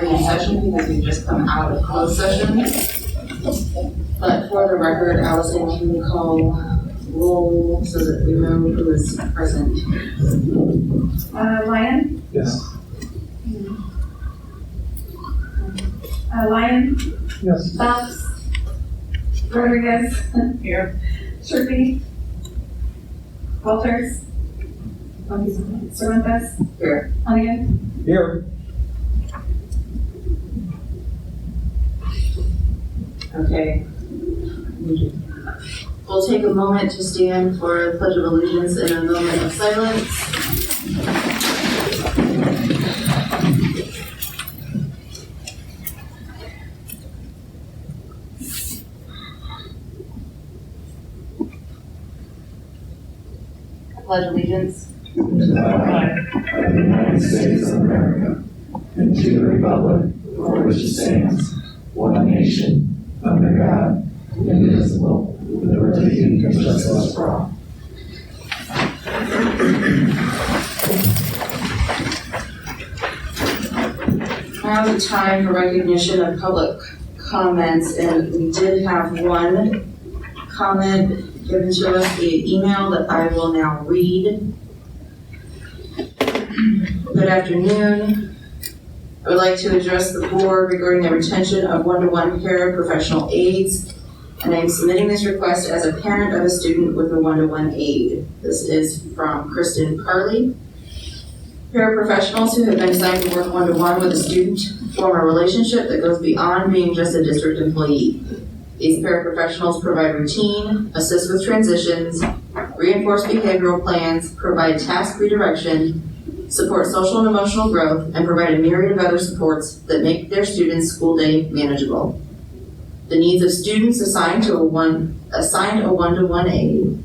recording a session because we've just come out of closed session. But for the record, Allison, can you call roll so that we know who is present? Lyon? Yes. Lyon? Yes. Phelps? Rodriguez? Here. Sherpy? Walters? Cervantes? Here. Hunnigan? Here. Okay. We'll take a moment to stand for the Pledge of Allegiance and a moment of silence. Pledge allegiance. To the flag of the United States of America, and to the republic for which it stands, one nation, under God, indivisible, with liberty and justice for all. Now is the time for recognition of public comments, and we did have one comment given to us via email that I will now read. Good afternoon. I would like to address the board regarding the retention of one-to-one paraprofessional aides, and I am submitting this request as a parent of a student with a one-to-one aide. This is from Kristen Carley. Paraprofessionals who have been assigned to work one-to-one with a student form a relationship that goes beyond being just a district employee. These paraprofessionals provide routine, assist with transitions, reinforce behavioral plans, provide task redirection, support social and emotional growth, and provide a myriad of other supports that make their students' school day manageable. The needs of students assigned a one-to-one aide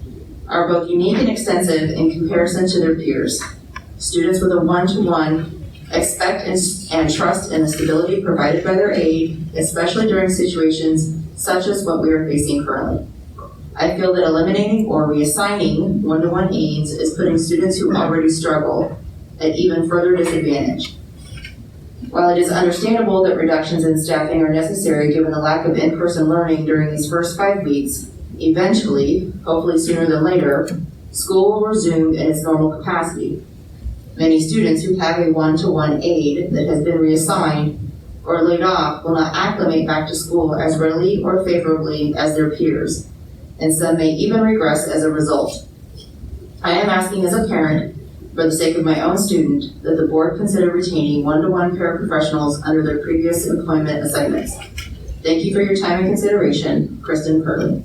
are both unique and extensive in comparison to their peers. Students with a one-to-one expect and trust in the stability provided by their aide, especially during situations such as what we are facing currently. I feel that eliminating or reassigning one-to-one aides is putting students who already struggle at even further disadvantage. While it is understandable that reductions in staffing are necessary given the lack of in-person learning during these first 5 weeks, eventually, hopefully sooner than later, school will resume in its normal capacity. Many students who have a one-to-one aide that has been reassigned or laid off will not acclimate back to school as readily or favorably as their peers, and some may even regress as a result. I am asking as a parent, for the sake of my own student, that the board consider retaining one-to-one paraprofessionals under their previous employment assignments. Thank you for your time and consideration, Kristen Curley.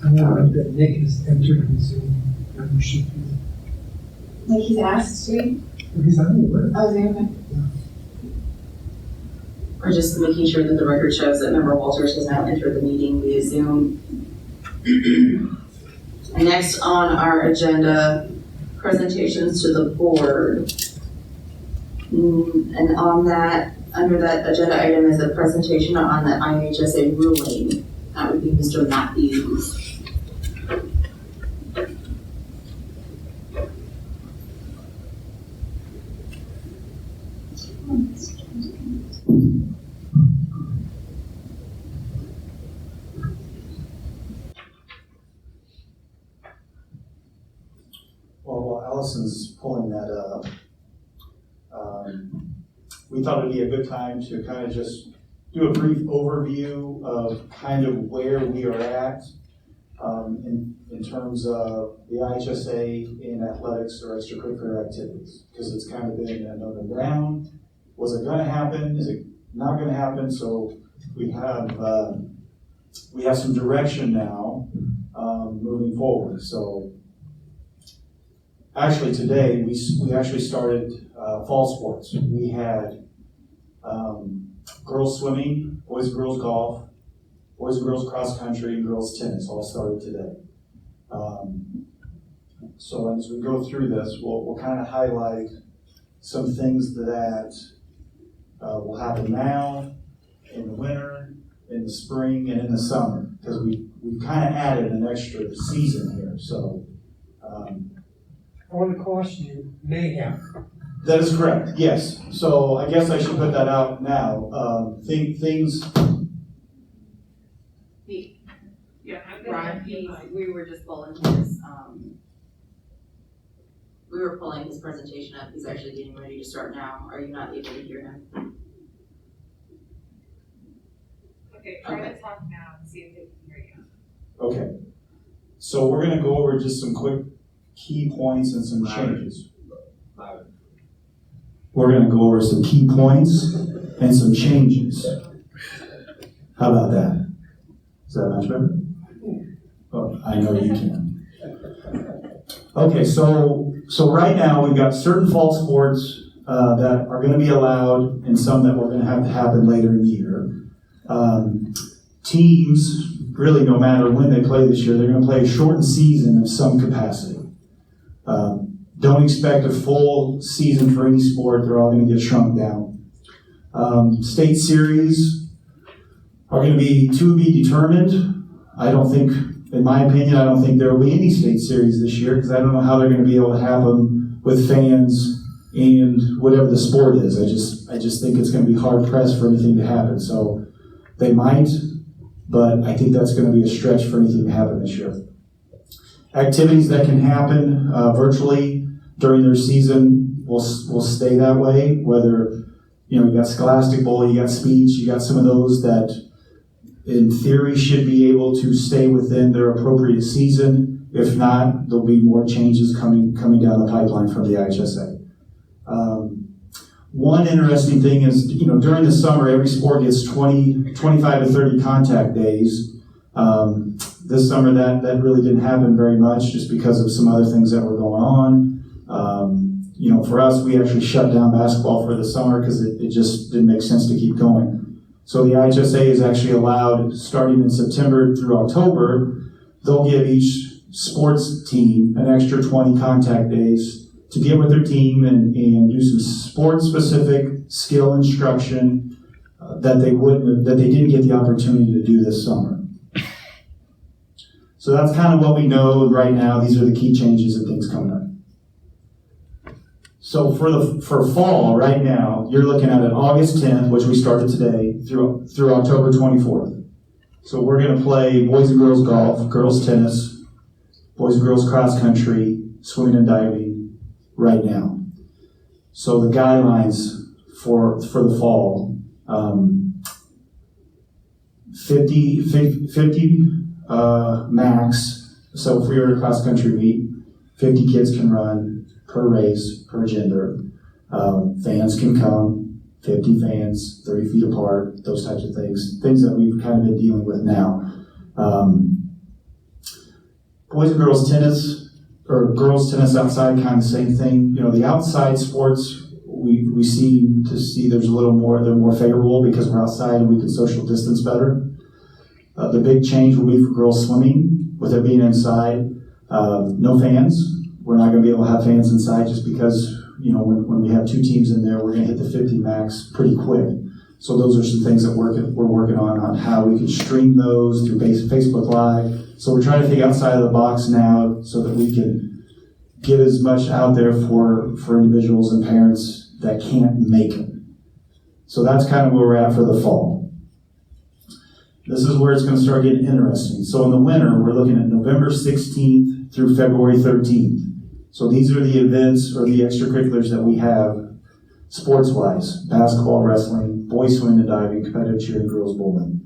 I know that Nick has entered his Zoom membership. Like he's asked to? He's on the list. Oh, is he okay? We're just making sure that the record shows that Member Walters has now entered the meeting via Zoom. Next on our agenda, presentations to the board. And on that, under that agenda item is a presentation on the IHSA ruling. That would be Mr. Matthews. Well, while Allison's pulling that up, we thought it'd be a good time to kind of just do a brief overview of kind of where we are at in terms of the IHSA in athletics or extracurricular activities, because it's kind of been an up and down. Was it going to happen? Is it not going to happen? So we have some direction now moving forward. So actually today we actually started fall sports. We had girls swimming, boys and girls golf, boys and girls cross country, and girls tennis all started today. So as we go through this, we'll kind of highlight some things that will happen now, in the winter, in the spring, and in the summer, because we've kind of added an extra season here, so. I want to caution you, mayhem. That is correct, yes. So I guess I should put that out now. Things, Yeah, Ron, we were just pulling his, we were pulling his presentation up. He's actually getting ready to start now. Are you not able to hear him? Okay, try to talk now and see if they can hear you. okay. So we're gonna go over just some quick key points and some changes. We're gonna go over some key points and some changes. How about that? Is that much better? Oh, I know you can. Okay, so right now we've got certain fall sports that are gonna be allowed and some that we're gonna have to happen later in the year. Teams, really no matter when they play this year, they're gonna play a shortened season of some capacity. Don't expect a full season for any sport. They're all going to get shrunk down. State series are going to be to be determined. I don't think, in my opinion, I don't think there will be any state series this year because I don't know how they're going to be able to have them with fans and whatever the sport is. I just think it's going to be hard pressed for anything to happen. So they might, but I think that's going to be a stretch for anything to happen this year. Activities that can happen virtually during their season will stay that way. Whether, you got Scholastic Bowl, you got speech, you got some of those that in theory should be able to stay within their appropriate season. If not, there'll be more changes coming down the pipeline from the IHSA. One interesting thing is, during the summer, every sport gets 25 to 30 contact days. This summer, that really didn't happen very much just because of some other things that were going on. For us, we actually shut down basketball for the summer because it just didn't make sense to keep going. So the IHSA is actually allowed, starting in September through October, they'll give each sports team an extra 20 contact days to get with their team and do some sports-specific skill instruction that they didn't get the opportunity to do this summer. So that's kind of what we know right now. These are the key changes and things coming up. So for fall, right now, you're looking at an August 10th, which we started today, through October 24th. So we're going to play boys and girls golf, girls tennis, boys and girls cross country, swimming and diving right now. So the guidelines for the fall, 50 max. So if we were at a cross country meet, 50 kids can run per race, per gender. Fans can come, 50 fans, 30 feet apart, those types of things. Things that we've kind of been dealing with now. Boys and girls tennis, or girls tennis outside, kind of the same thing. The outside sports, we seem to see there's a little more, they're more favorable because we're outside and we can social distance better. The big change will be for girls swimming, with it being inside. No fans. We're not going to be able to have fans inside just because, when we have two teams in there, we're going to hit the 50 max pretty quick. So those are some things that we're working on how we can stream those through Facebook Live. So we're trying to think outside of the box now so that we can get as much out there for individuals and parents that can't make it. So that's kind of where we're at for the fall. This is where it's going to start getting interesting. So in the winter, we're looking at November 16th through February 13th. So these are the events or the extracurriculars that we have sports-wise: basketball, wrestling, boys swimming and diving, competitive cheering, girls bowling.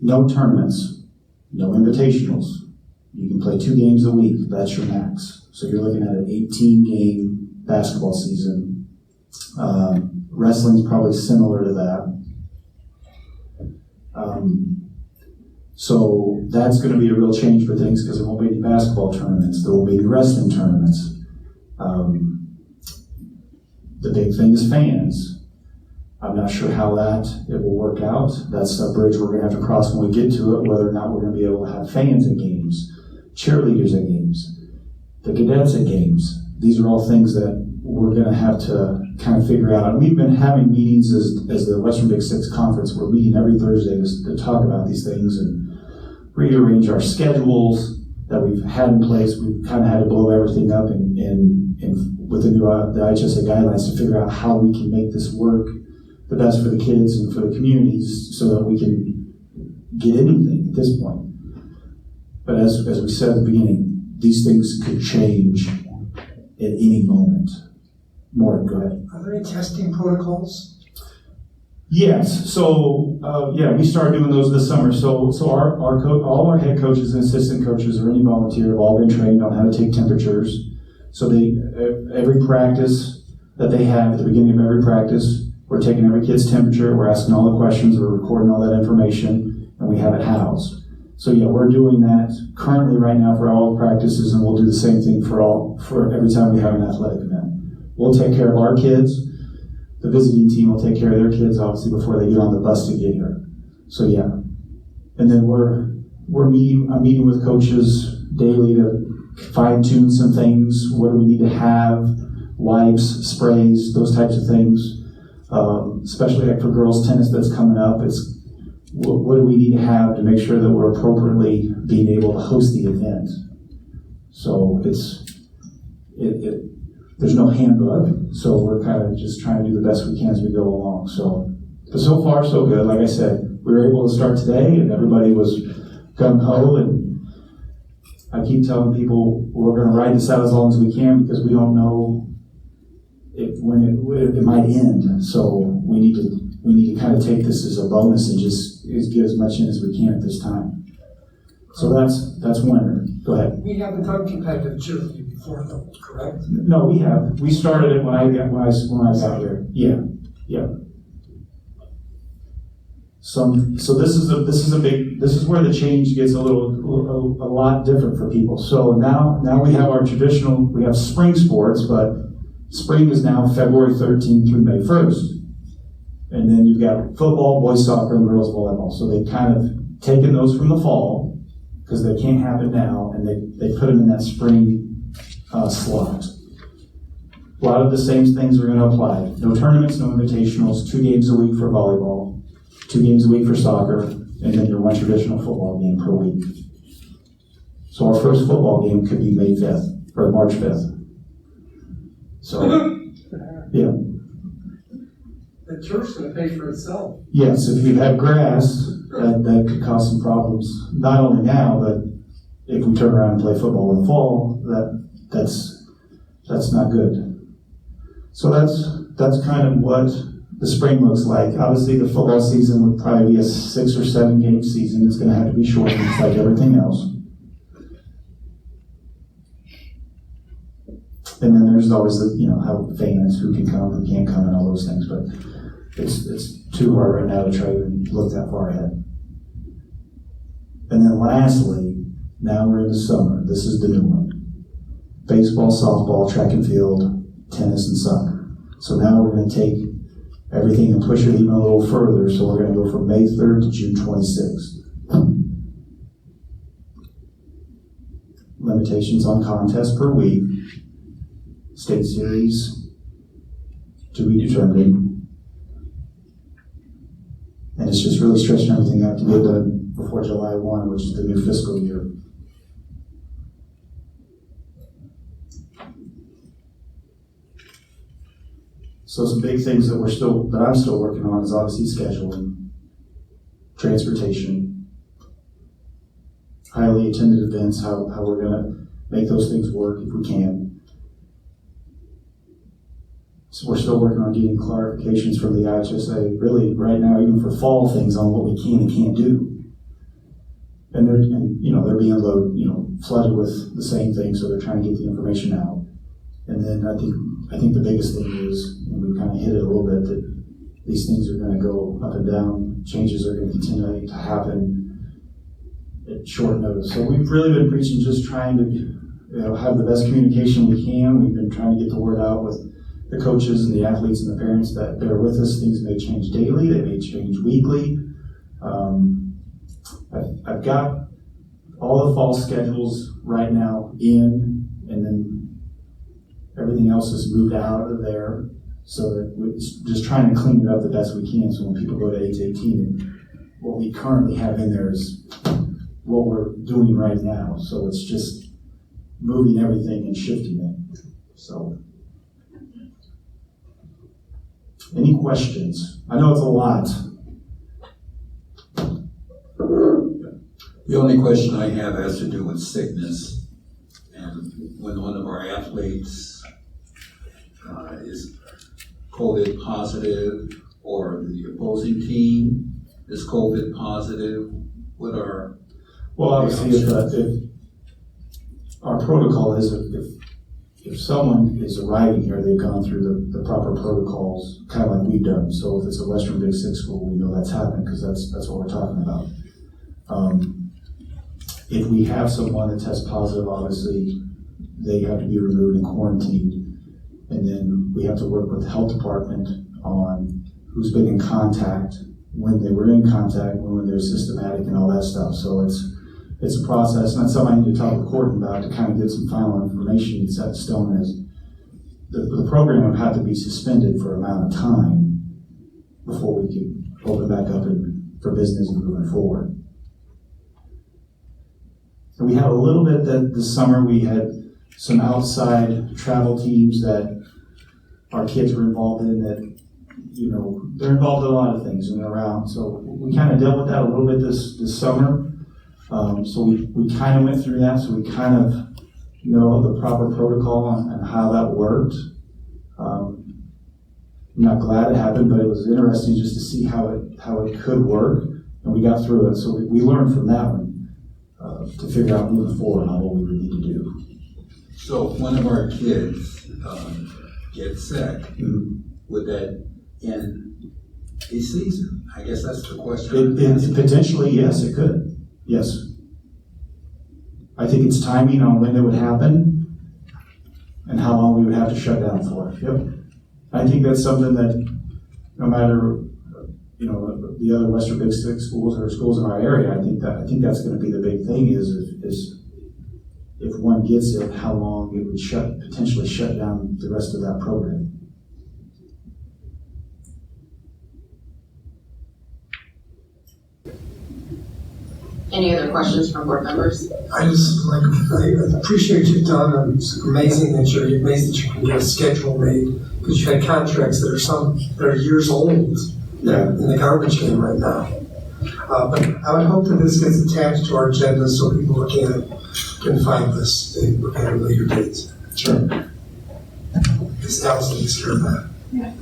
No tournaments, no invitationals. You can play 2 games a week. That's your max. So you're looking at an 18-game basketball season. Wrestling's probably similar to that. So that's going to be a real change for things because there won't be any basketball tournaments. There won't be any wrestling tournaments. The big thing is fans. I'm not sure how it will work out. That's a bridge we're going to have to cross when we get to it, whether or not we're going to be able to have fans at games, cheerleaders at games, the cadets at games. These are all things that we're gonna have to kind of figure out, and we've been having meetings as the Western Big Six Conference, we're meeting every Thursday to talk about these things and rearrange our schedules that we've had in place. We've kind of had to blow everything up and with the new the IHSA guidelines to figure out how we can make this work the best for the kids and for the communities so that we can get anything at this point. But as we said at the beginning, these things could change at any moment. Morgan, go ahead. Are there any testing protocols? Yes, so, we started doing those this summer. So all our head coaches and assistant coaches or any volunteer have all been trained on how to take temperatures. So every practice that they have, at the beginning of every practice, we're taking every kid's temperature, we're asking all the questions, we're recording all that information, and we have it housed. So we're doing that currently right now for all practices, and we'll do the same thing for every time we have an athletic event. We'll take care of our kids. The visiting team will take care of their kids, obviously, before they get on the bus to get here. So and then I'm meeting with coaches daily to fine tune some things. What do we need to have? Wipes, sprays, those types of things. Especially for girls tennis that's coming up. It's what do we need to have to make sure that we're appropriately being able to host the event. So there's no handbook, so we're kind of just trying to do the best we can as we go along. But so far so good. Like I said, we were able to start today, and everybody was gung ho. And I keep telling people we're going to ride this out as long as we can because we don't know when it might end. So we need to kind of take this as a bonus and just get as much in as we can at this time. So that's winter. Go ahead. We haven't done competitive cheerleading before, though, correct? No, we have. We started it when I got here. Yeah. So this is where the change gets a lot different for people. So now we have our we have spring sports, but spring is now February 13th through May 1st. And then you've got football, boys soccer, and girls volleyball. So they've kind of taken those from the fall, because they can't happen now, and they put them in that spring slot. A lot of the same things are going to apply. No tournaments, no invitationals, 2 games a week for volleyball, 2 games a week for soccer, and then your 1 traditional football game per week. So our first football game could be May 5th, or March 5th. So, yeah. The turf's going to pay for itself. Yes, if you have grass, that could cause some problems. Not only now, but if we turn around and play football in the fall, that's not good. So that's kind of what the spring looks like. Obviously, the football season would probably be a 6 or 7 game season. It's going to have to be shortened, just like everything else. And then there's always how fans, who can come, who can't come, and all those things. But it's too hard right now to try to look that far ahead. And then lastly, now we're in the summer. This is the new one. Baseball, softball, track and field, tennis, and soccer. So now we're going to take everything and push it even a little further. So we're going to go from May 3rd to June 26th. Limitations on contests per week. State series to be determined. And it's just really stretching everything out to get done before July 1, which is the new fiscal year. So some big things that I'm still working on is obviously scheduling, transportation, highly attended events, how we're going to make those things work if we can. So we're still working on getting clarifications from the IHSA, really right now, even for fall things on what we can and can't do. And they're being flooded with the same thing, so they're trying to get the information out. And then I think the biggest thing is, and we kind of hit it a little bit, that these things are going to go up and down. Changes are going to continue to happen at short notice. So we've really been preaching just trying to have the best communication we can. We've been trying to get the word out with the coaches and the athletes and the parents that bear with us. Things may change daily, they may change weekly. I've got all the fall schedules right now in, and then Everything else is moved out of there, so that we're just trying to clean it up the best we can, so when people go to 8-18, what we currently have in there is what we're doing right now, so it's just moving everything and shifting it, so. Any questions? I know it's a lot. The only question I have has to do with sickness. And when one of our athletes is COVID positive, or the opposing team is COVID positive, what are... Well, obviously, if our protocol is if someone is arriving here, they've gone through the proper protocols, kind of like we've done. So if it's a Western Big Six school, we know that's happened because that's what we're talking about. If we have someone that tests positive, obviously they have to be removed and quarantined, and then we have to work with the health department on who's been in contact, when they were in contact, when they're systematic, and all that stuff. So it's a process, and that's something I need to talk with Courtney about to kind of get some final information set in stone. As the program would have to be suspended for an amount of time before we can open back up for business and moving forward. And we had a little bit that this summer we had some outside travel teams that our kids were involved in that, you know, they're involved in a lot of things and around. So we kind of dealt with that a little bit this summer. So we kind of went through that, so we kind of know the proper protocol and how that worked. I'm not glad it happened, but it was interesting just to see how it could work, and we got through it. So we learned from that one to figure out moving forward on what we would need to do. So if one of our kids gets sick, would that end a season? I guess that's the question. It potentially, yes, it could. Yes. I think it's timing on when it would happen and how long we would have to shut down for. Yep. I think that's something that no matter, you know, the other Western Big Six schools or schools in our area, I think that's going to be the big thing is if one gets it, how long it would potentially shut down the rest of that program. Any other questions from board members? I appreciate you, Don. It's amazing that you can get a schedule made, because you've had contracts that are years old in the garbage can right now. But I would hope that this gets attached to our agenda so people can find this and look at a later date. Sure. This Allison takes care of that. Yeah.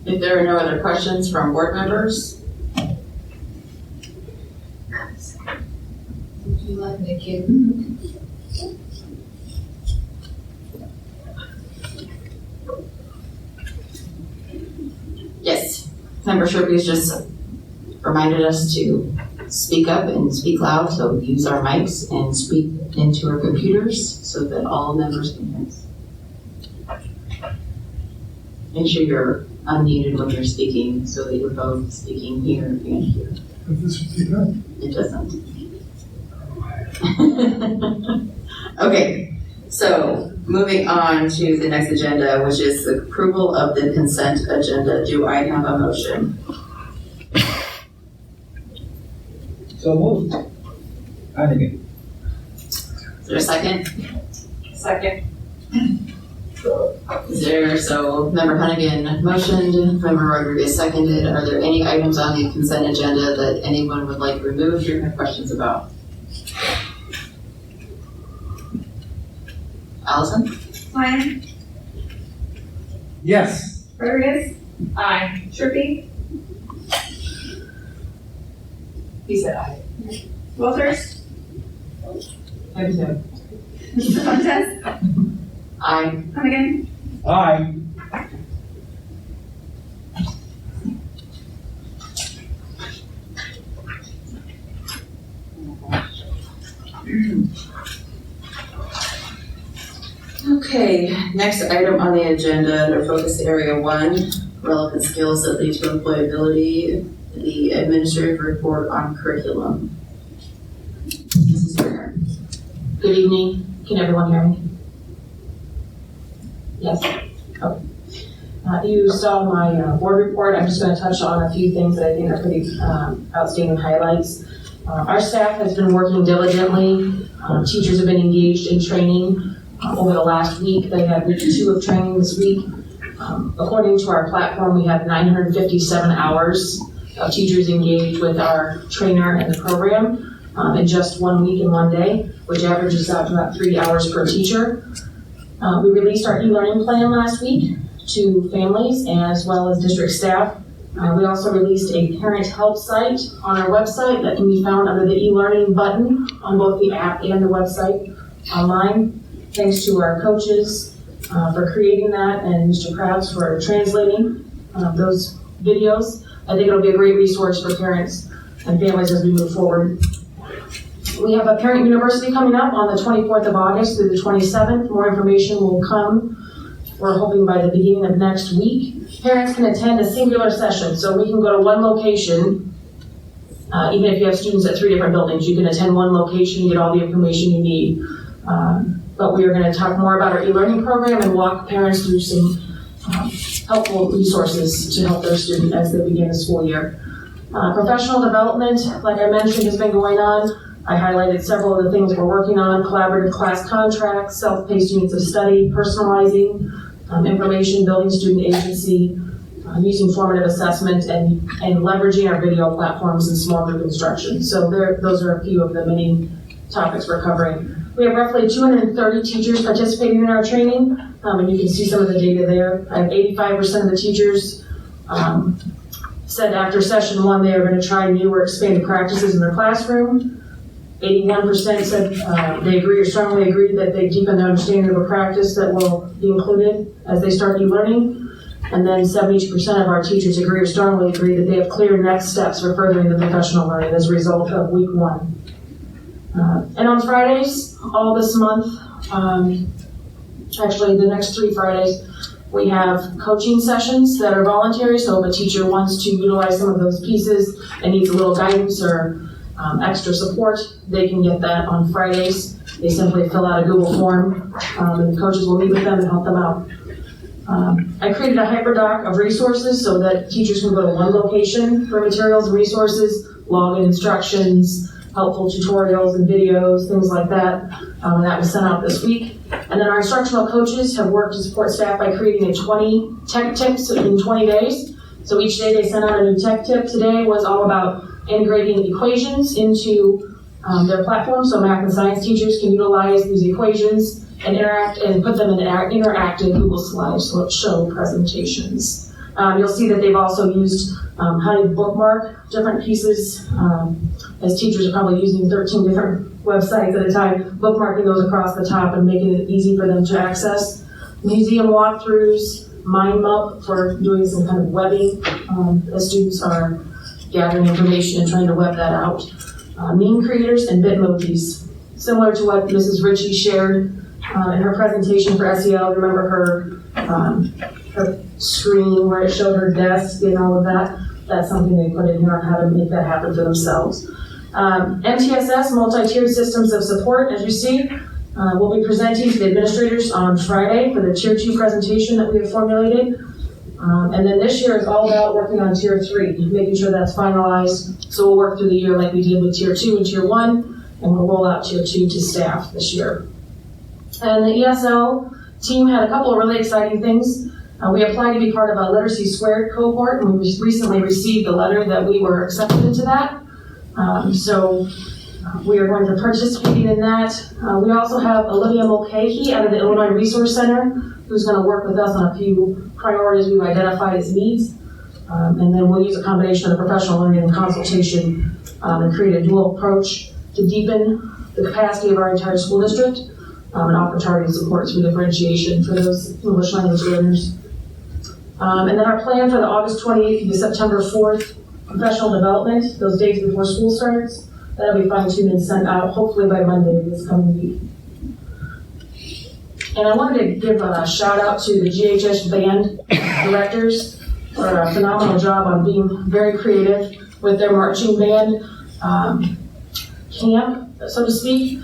If there are no other questions from board members, Would you like me to give? yes. Member Sherby's just reminded us to speak up and speak loud, so use our mics and speak into our computers so that all members can hear us. Make sure you're unmuted when you're speaking so that you're both speaking here and here. This would be good. It doesn't. Okay, so moving on to the next agenda, which is the approval of the consent agenda. Do I have a motion? So moved. Hannigan. Is there a second? Second. So Member Hunnigan motioned, Member Rodriguez seconded. Are there any items on the consent agenda that anyone would like removed or have questions about? Allison? Ryan, Yes. Rodriguez, Aye. Sherpy, He said aye. Walters, I do too. Mr. Fuentes, Aye. Hannigan, Aye. Okay, next item on the agenda, under focus area 1, relevant skills that lead to employability, the administrative report on curriculum. Mrs. Turner. Good evening. Can everyone hear me? Yes? Okay. You saw my board report. I'm just going to touch on a few things that I think are pretty outstanding highlights. Our staff has been working diligently. Teachers have been engaged in training over the last week. They had week 2 of training this week. According to our platform, we have 957 hours of teachers engaged with our trainer and the program in just 1 week and 1 day, which averages out to about 3 hours per teacher. We released our e-learning plan last week to families as well as district staff. We also released a parent help site on our website that can be found under the e-learning button on both the app and the website online. Thanks to our coaches for creating that and Mr. Krabs for translating those videos. I think it'll be a great resource for parents and families as we move forward. We have a parent university coming up on the 24th of August through the 27th. More information will come. We're hoping by the beginning of next week. Parents can attend a singular session, so we can go to one location. Even if you have students at 3 different buildings, you can attend one location, get all the information you need. But we are going to talk more about our e-learning program and walk parents through some helpful resources to help their student as they begin the school year. Professional development, like I mentioned, has been going on. I highlighted several of the things we're working on: collaborative class contracts, self-paced units of study, personalizing information, building student agency, using formative assessment, and leveraging our video platforms and small group instruction. So those are a few of the many topics we're covering. We have roughly 230 teachers participating in our training, and you can see some of the data there. I have 85% of the teachers said after session 1 they are going to try new or expanded practices in their classroom. 81% said they agree or strongly agree that they deepen their understanding of a practice that will be included as they start e-learning. And then 72% of our teachers agree or strongly agree that they have clear next steps for furthering the professional learning as a result of week 1. And on Fridays, all this month, actually the next 3 Fridays, we have coaching sessions that are voluntary. So if a teacher wants to utilize some of those pieces and needs a little guidance or extra support, they can get that on Fridays. They simply fill out a Google form, and the coaches will meet with them and help them out. I created a hyperdoc of resources so that teachers can go to one location for materials and resources, login instructions, helpful tutorials and videos, things like that. And that was sent out this week. And then our instructional coaches have worked to support staff by creating 20 tech tips in 20 days. So each day they sent out a new tech tip. Today was all about integrating equations into their platform, so math and science teachers can utilize these equations and interact and put them in interactive Google slideshow presentations. You'll see that they've also used how to bookmark different pieces, as teachers are probably using 13 different websites at a time, bookmarking those across the top and making it easy for them to access. Museum walkthroughs, MindMap for doing some kind of webbing as students are gathering information and trying to web that out. Meme creators and Bitmojis. Similar to what Mrs. Ritchie shared in her presentation for SEL. Remember her screen where it showed her desk and all of that? That's something they put in here on how to make that happen for themselves. MTSS, multi-tiered systems of support, as you see, we'll be presenting to the administrators on Friday for the Tier 2 presentation that we have formulated. And then this year is all about working on Tier 3, making sure that's finalized. So we'll work through the year like we did with Tier 2 and Tier 1, and we'll roll out Tier 2 to staff this year. And the ESL team had a couple of really exciting things. We applied to be part of a Literacy Squared cohort, and we recently received the letter that we were accepted into that. So we are going to participate in that. We also have Olivia Mulcahy out of the Illinois Resource Center, who's going to work with us on a few priorities we've identified as needs. And then we'll use a combination of professional learning and consultation and create a dual approach to deepen the capacity of our entire school district and offer targeted support through differentiation for those English language learners. And then our plan for the August 28th to September 4th professional development, those days before school starts, that'll be fine-tuned and sent out hopefully by Monday this coming week. And I wanted to give a shout out to the GHS band directors. for a phenomenal job on being very creative with their marching band camp, so to speak.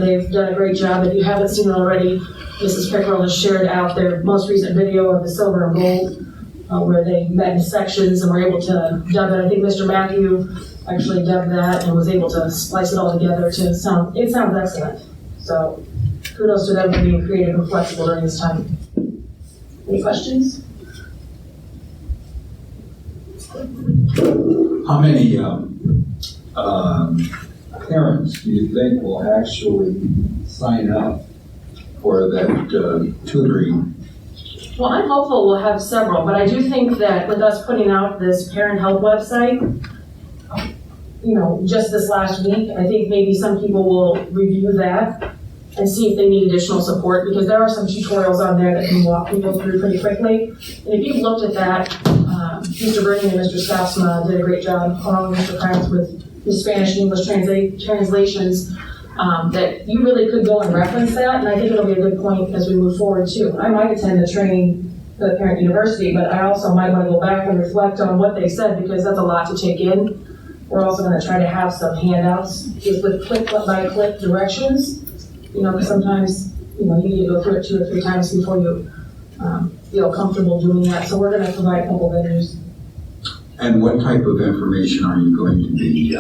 They've done a great job. If you haven't seen it already, Mrs. Pickrell has shared out their most recent video of the silver and gold, where they met in sections and were able to dub it. I think Mr. Matthew actually dubbed that and was able to splice it all together to sound, it sounds excellent. So kudos to them for being creative and flexible during this time. Any questions? How many parents do you think will actually sign up for that tutoring? Well, I'm hopeful we'll have several, but I do think that with us putting out this parent help website, just this last week, I think maybe some people will review that and see if they need additional support, because there are some tutorials on there that can walk people through pretty quickly. And if you've looked at that, Mr. Bernie and Mr. Staffsma did a great job, along with Mr. Krantz, with the Spanish and English translations, that you really could go and reference that, and I think it'll be a good point as we move forward too. I might attend the training for the Parent University, but I also might want to go back and reflect on what they said, because that's a lot to take in. We're also going to try to have some handouts just with click-by-click directions, because sometimes, you need to go through it 2 or 3 times before you feel comfortable doing that. So we're going to provide a couple venues. And what type of information are you going to be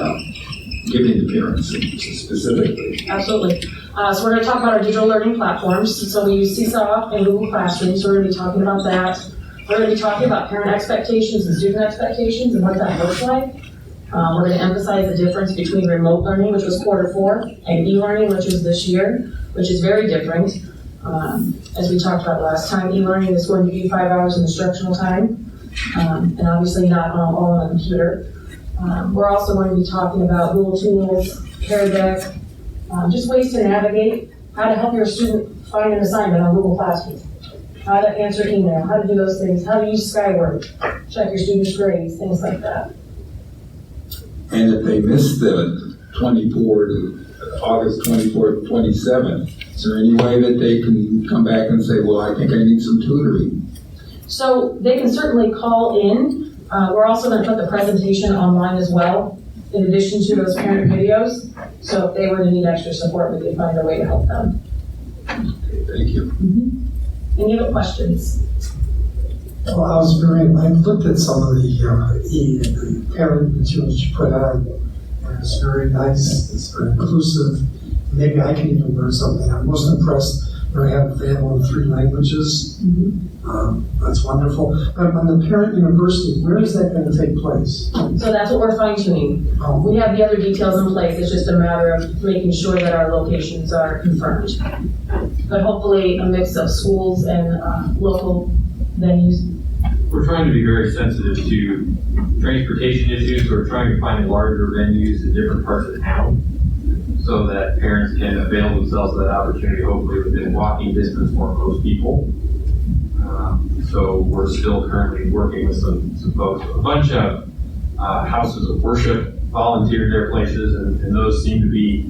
giving the parents specifically? Absolutely. So we're going to talk about our digital learning platforms. So we use Seesaw and Google Classroom, so we're going to be talking about that. We're going to be talking about parent expectations and student expectations and what that looks like. We're going to emphasize the difference between remote learning, which was Q4, and e-learning, which is this year, which is very different. As we talked about last time, e-learning is going to be 5 hours of instructional time, and obviously not all on a computer. We're also going to be talking about Google Tools, Pear Deck, just ways to navigate, how to help your student find an assignment on Google Classroom, how to answer email, how to do those things, how to use Skyward, check your students' grades, things like that. And if they miss the August 24th, 27th, is there any way that they can come back and say, well, I think I need some tutoring? So they can certainly call in. We're also going to put the presentation online as well, in addition to those parent videos. So if they were to need extra support, we could find a way to help them. Okay, thank you. Any other questions? Well, I looked at some of the parent materials you put on, and it's very nice, it's very inclusive. Maybe I can even learn something. I'm most impressed when I have available in 3 languages. That's wonderful. But on the Parent University, where is that going to take place? So that's what we're fine tuning. We have the other details in place. It's just a matter of making sure that our locations are confirmed. But hopefully a mix of schools and local venues. We're trying to be very sensitive to transportation issues. We're trying to find larger venues in different parts of town so that parents can avail themselves of that opportunity, hopefully within walking distance for most people. So we're still currently working with some folks. A bunch of houses of worship volunteered their places, and those seem to be,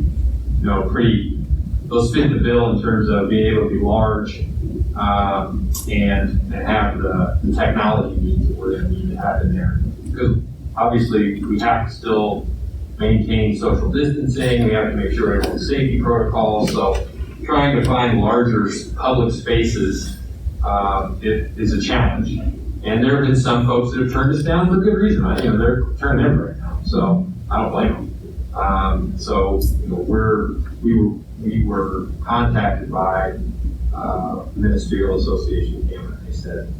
those fit the bill in terms of being able to be large and have the technology needs that we're going to need to have in there. Because obviously we have to still maintain social distancing, we have to make sure everyone's safety protocols, so trying to find larger public spaces is a challenge. And there have been some folks that have turned us down for good reason. They're turning in right now, so I don't blame them. We were contacted by Ministerial Association Canada. They said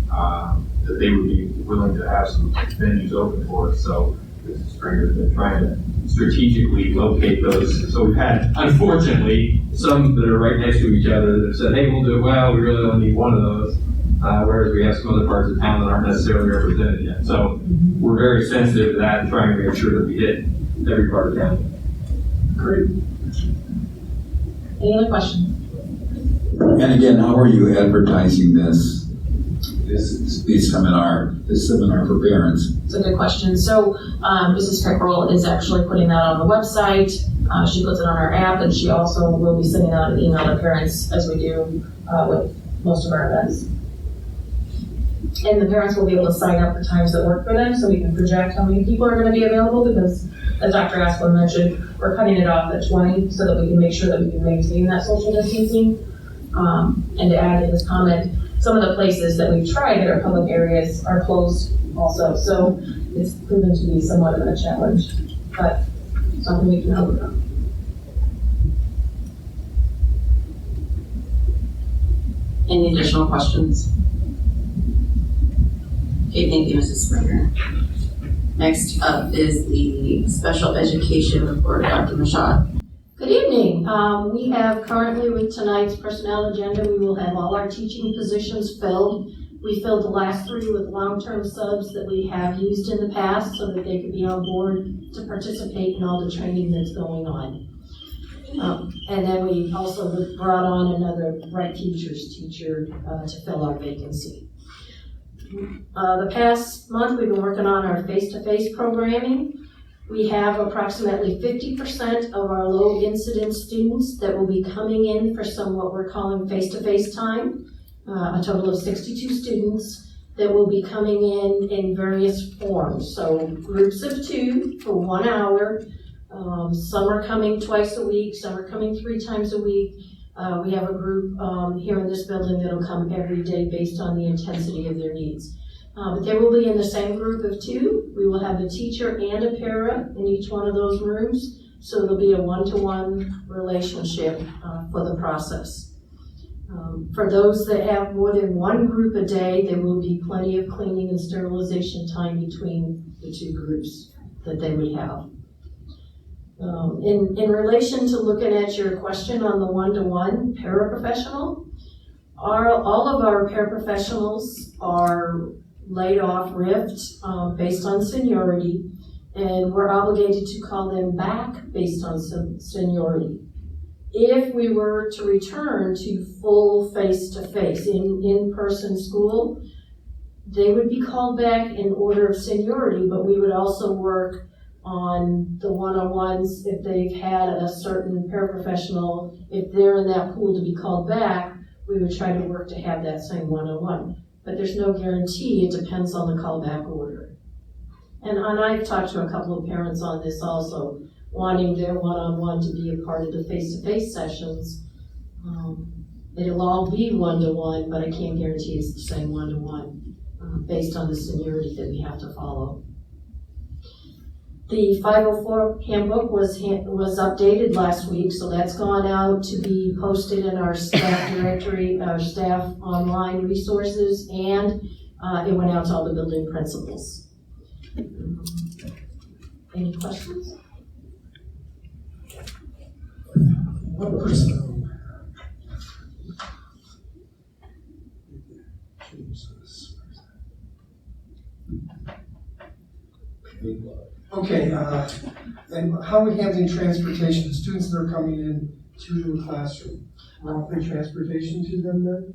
that they would be willing to have some venues open for us. So Mrs. Springer's been trying to strategically locate those. So we've had, unfortunately, some that are right next to each other that have said, hey, we'll do it well, we really only need one of those. Whereas we have some other parts of town that aren't necessarily represented yet. So we're very sensitive to that and trying to make sure that we hit every part of town. Great. Any other questions? And again, how are you advertising this seminar for parents? It's a good question. So Mrs. Pickrell is actually putting that on the website. She puts it on our app, and she also will be sending out an email to parents as we do with most of our events. And the parents will be able to sign up for times that work for them, so we can project how many people are gonna be available, because as Dr. Asplin mentioned, we're cutting it off at 20 so that we can make sure that we can maintain that social distancing. And to add to his comment, some of the places that we've tried that are public areas are closed also, so it's proven to be somewhat of a challenge, but something we can overcome. Any additional questions? Okay, thank you, Mrs. Springer. Next up is the special education report, Dr. Mashad. Good evening. We have currently, with tonight's personnel agenda, we will have all our teaching positions filled. We filled the last 3 with long-term subs that we have used in the past so that they could be on board to participate in all the training that's going on. And then we also brought on another Right Futures teacher to fill our vacancy. The past month, we've been working on our face-to-face programming. We have approximately 50% of our low incidence students that will be coming in for some what we're calling face-to-face time. A total of 62 students that will be coming in various forms. So groups of 2 for 1 hour. Some are coming twice a week, some are coming 3 times a week. We have a group here in this building that'll come every day based on the intensity of their needs. But they will be in the same group of 2. We will have a teacher and a para in each one of those rooms. So it'll be a one-to-one relationship for the process. For those that have more than 1 group a day, there will be plenty of cleaning and sterilization time between the 2 groups that they would have. In relation to looking at your question on the one-to-one paraprofessional, all of our paraprofessionals are laid off RIFT based on seniority, and we're obligated to call them back based on seniority. If we were to return to full face-to-face in-person school, they would be called back in order of seniority, but we would also work on the one-on-ones if they've had a certain paraprofessional. If they're in that pool to be called back, we would try to work to have that same one-on-one. But there's no guarantee, it depends on the callback order. And I've talked to a couple of parents on this also, wanting their one-on-one to be a part of the face-to-face sessions. It'll all be one-to-one, but I can't guarantee it's the same one-to-one based on the seniority that we have to follow. The 504 handbook was updated last week, so that's gone out to be posted in our staff directory, our staff online resources, and it went out to all the building principals. Any questions? What percent? Okay, and how are we handling transportation? The students that are coming in to the classroom, we're offering transportation to them then?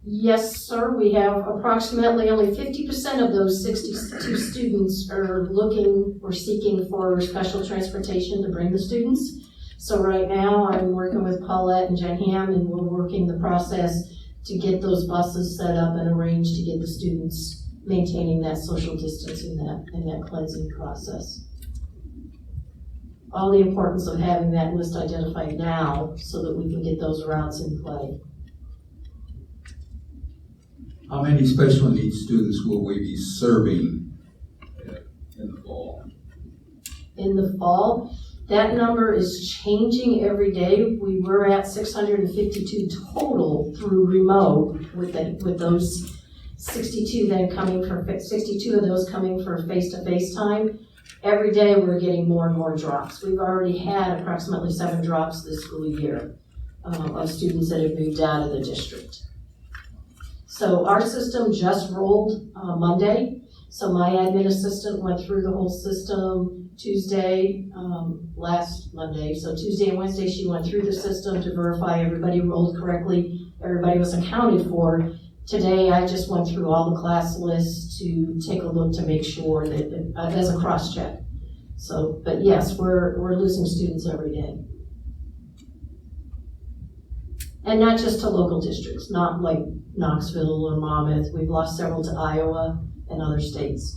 Yes, sir. We have approximately only 50% of those 62 students are looking or seeking for special transportation to bring the students. So right now, I'm working with Paulette and Jen Ham, and we're working the process to get those buses set up and arranged to get the students maintaining that social distancing and that cleansing process. All the importance of having that list identified now so that we can get those routes in play. How many special needs students will we be serving in the fall? In the fall, that number is changing every day. We were at 652 total through remote with those 62 then coming for 62 of those coming for face-to-face time. Every day we're getting more and more drops. We've already had approximately 7 drops this school year of students that have moved out of the district. So our system just rolled Monday. So my admin assistant went through the whole system Tuesday, last Monday. So Tuesday and Wednesday she went through the system to verify everybody rolled correctly, everybody was accounted for. Today I just went through all the class lists to take a look to make sure that as a cross check. So, but yes, we're losing students every day. And not just to local districts, not like Knoxville or Monmouth. We've lost several to Iowa and other states.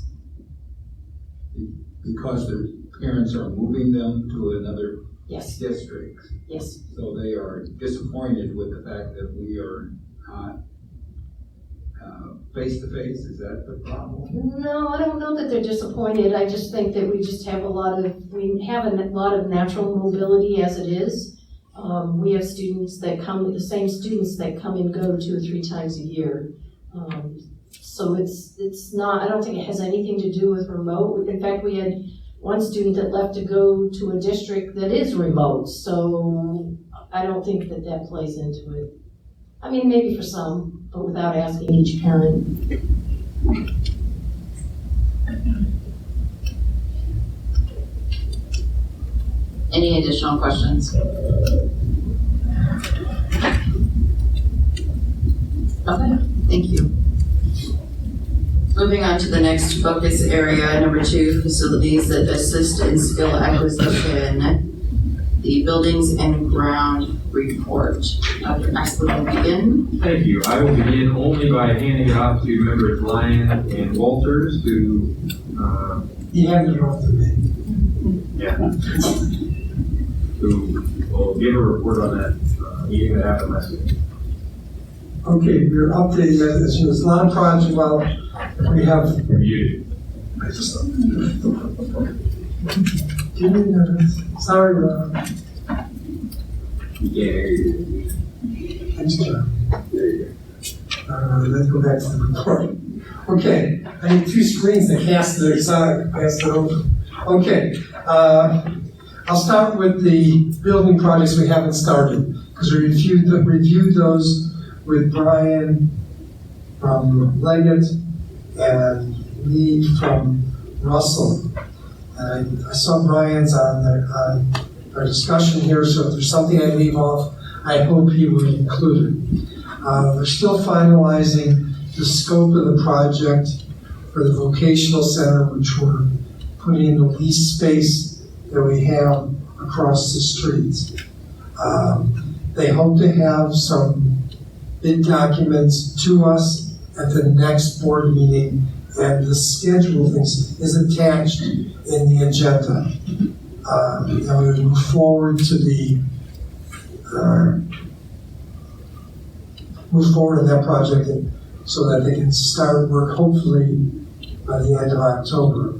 Because their parents are moving them to another Yes, district. yes. So they are disappointed with the fact that we are not face-to-face. Is that the problem? No, I don't know that they're disappointed. I just think that we have a lot of natural mobility as it is. We have students that come, the same students that come and go 2 or 3 times a year. So it's not, I don't think it has anything to do with remote. In fact, we had one student that left to go to a district that is remote. So I don't think that plays into it. I mean, maybe for some, but without asking each parent. Any additional questions? Okay, thank you. Moving on to the next focus area, number 2, facilities that assist in skill acquisition. The buildings and ground report. Dr. Axel will begin. Thank you. I will begin only by handing it off to members Lyon and Walters to, He handed it off to me. yeah, who will give a report on that meeting that happened last week. Okay, your update as soon as Lon project, well, we have. Muted. Give me sorry, Ron. You can't hear you. Thanks, John. There you Let's go back to the report. Okay, I need 2 screens to cast the side, pass it over. Okay, I'll start with the building projects we haven't started, because we reviewed those with Brian from Leggett and Lee from Russell. And I saw Brian's on our discussion here, so if there's something I leave off, I hope he will include it. We're still finalizing the scope of the project for the vocational center, which we're putting in the lease space that we have across the streets. They hope to have some bid documents to us at the next board meeting, and the schedule of things is attached in the agenda. And we move forward to move forward in that project so that they can start work hopefully by the end of October.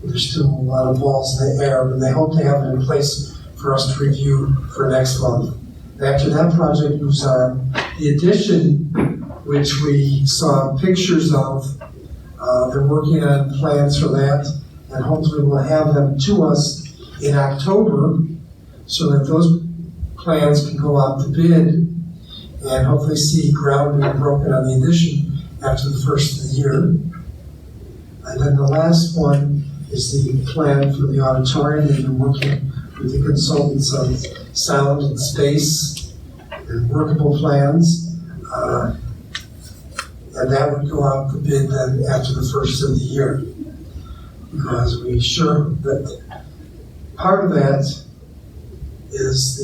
There's still a lot of balls in the air, but they hope to have it in place for us to review for next month. After that project moves on, the addition, which we saw pictures of, they're working on plans for that, and hopefully we'll have them to us in October so that those plans can go out to bid and hopefully see ground being broken on the addition after the first of the year. And then the last one is the plan for the auditorium. They've been working with the consultants on sound and space and workable plans. And that would go out to bid then after the first of the year. Because we sure that part of that is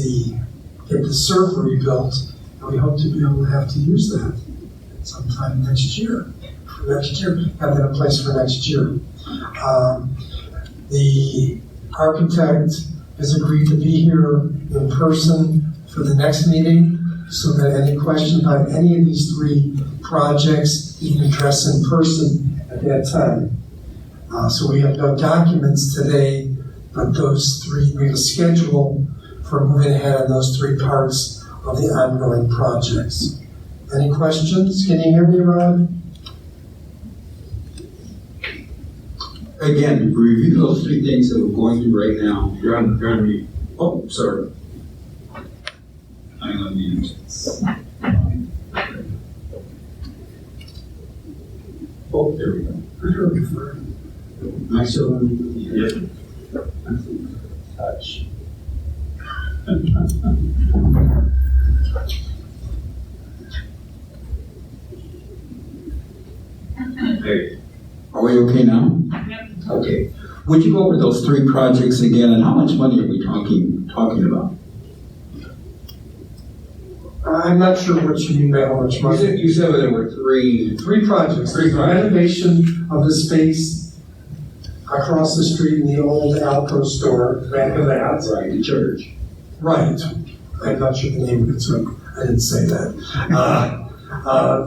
get the server rebuilt, and we hope to be able to have to use that sometime next year. Have that in place for next year. The architect has agreed to be here in person for the next meeting, so that any questions about any of these 3 projects you can address in person at that time. So we have no documents today, but those 3, we have a schedule for moving ahead on those 3 parts of the ongoing projects. Any questions? Can you hear me, Ron? Again, review those 3 things that we're going through right now. You're on mute. Oh, sorry. I'm on mute. Oh, there we go. Nice one. Yep. Touch. Hey. Are we okay now? Yep. Okay. Would you go over those 3 projects again, and how much money are we talking about? I'm not sure what you mean by how much money. You said there were three. Three projects. There's the renovation of the space across the street in the old Alco store, back of that. Right, the church. Right. I'm not sure the name of it, so I didn't say that.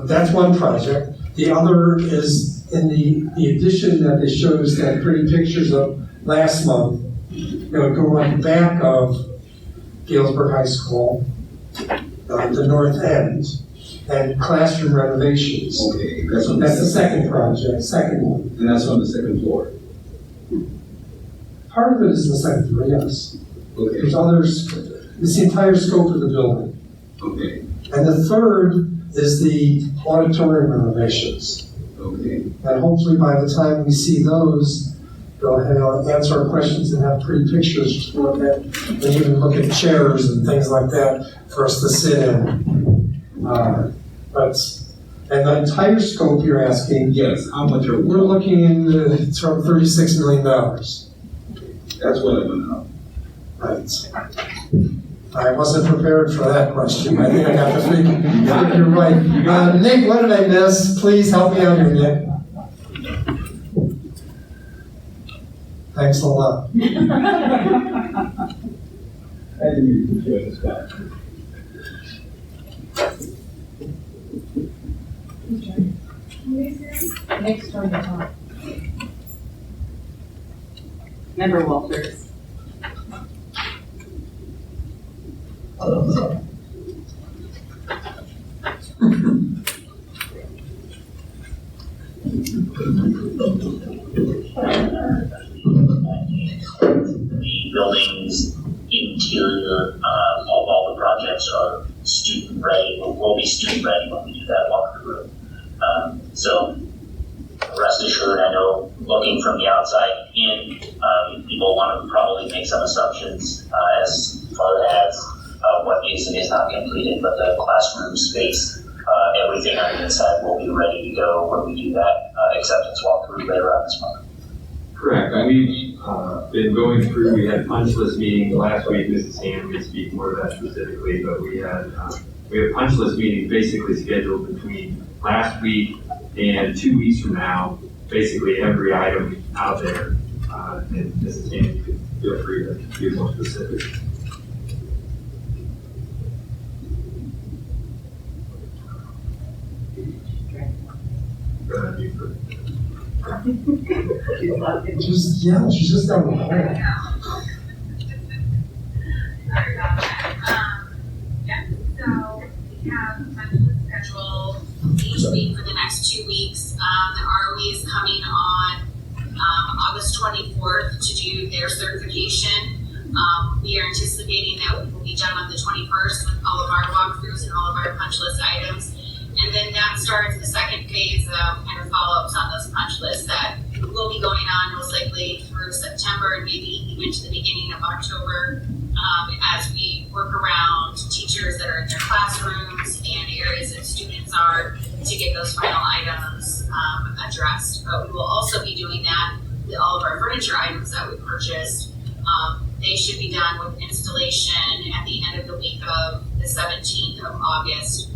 That's one project. The other is in the edition that they showed us that pretty pictures of last month. It would go on the back of Galesburg High School, the north end, and classroom renovations. Okay, That's the second project, second one. And that's on the second floor. Part of it is the second floor, yes. Okay, There's others, it's the entire scope of the building. okay, And the third is the auditorium renovations. okay. And hopefully by the time we see those, they'll answer our questions and have pretty pictures to look at, and even look at chairs and things like that for us to sit in. And the entire scope you're asking, Yes, how much are we're looking in, it's around $36 million. That's what I want to know. Right. I wasn't prepared for that question. I think I got the figure. You're right. Nick, what did I miss? Please help me out here, Nick. Thanks a lot. I didn't even put you on the spot. Next turn to talk. Member Walters. The building's interior, all the projects are student ready, or will be student ready when we do that walkthrough. So rest assured, I know looking from the outside in, people want to probably make some assumptions as far as what is and is not completed, but the classroom space, everything on the inside will be ready to go when we do that acceptance walkthrough later on this month. Correct. We've been going through, we had punch list meetings last week. Mrs. Ham can speak more to that specifically, but we have punch list meetings basically scheduled between last week and 2 weeks from now, basically every item out there. And Mrs. Ham, you can feel free to be more specific. Go ahead, you first. She's just down the hall. Sorry about that. So we have a budget schedule each week for the next 2 weeks. The ROE is coming on August 24th to do their certification. We are anticipating that we will be done on the 21st with all of our walkthroughs and all of our punch list items. And then that starts the second phase of kind of follow-ups on those punch lists that will be going on most likely through September and maybe even to the beginning of October, as we work around teachers that are in their classrooms and areas that students are to get those final items addressed. But we will also be doing that with all of our furniture items that we purchased. They should be done with installation at the end of the week of the 17th of August.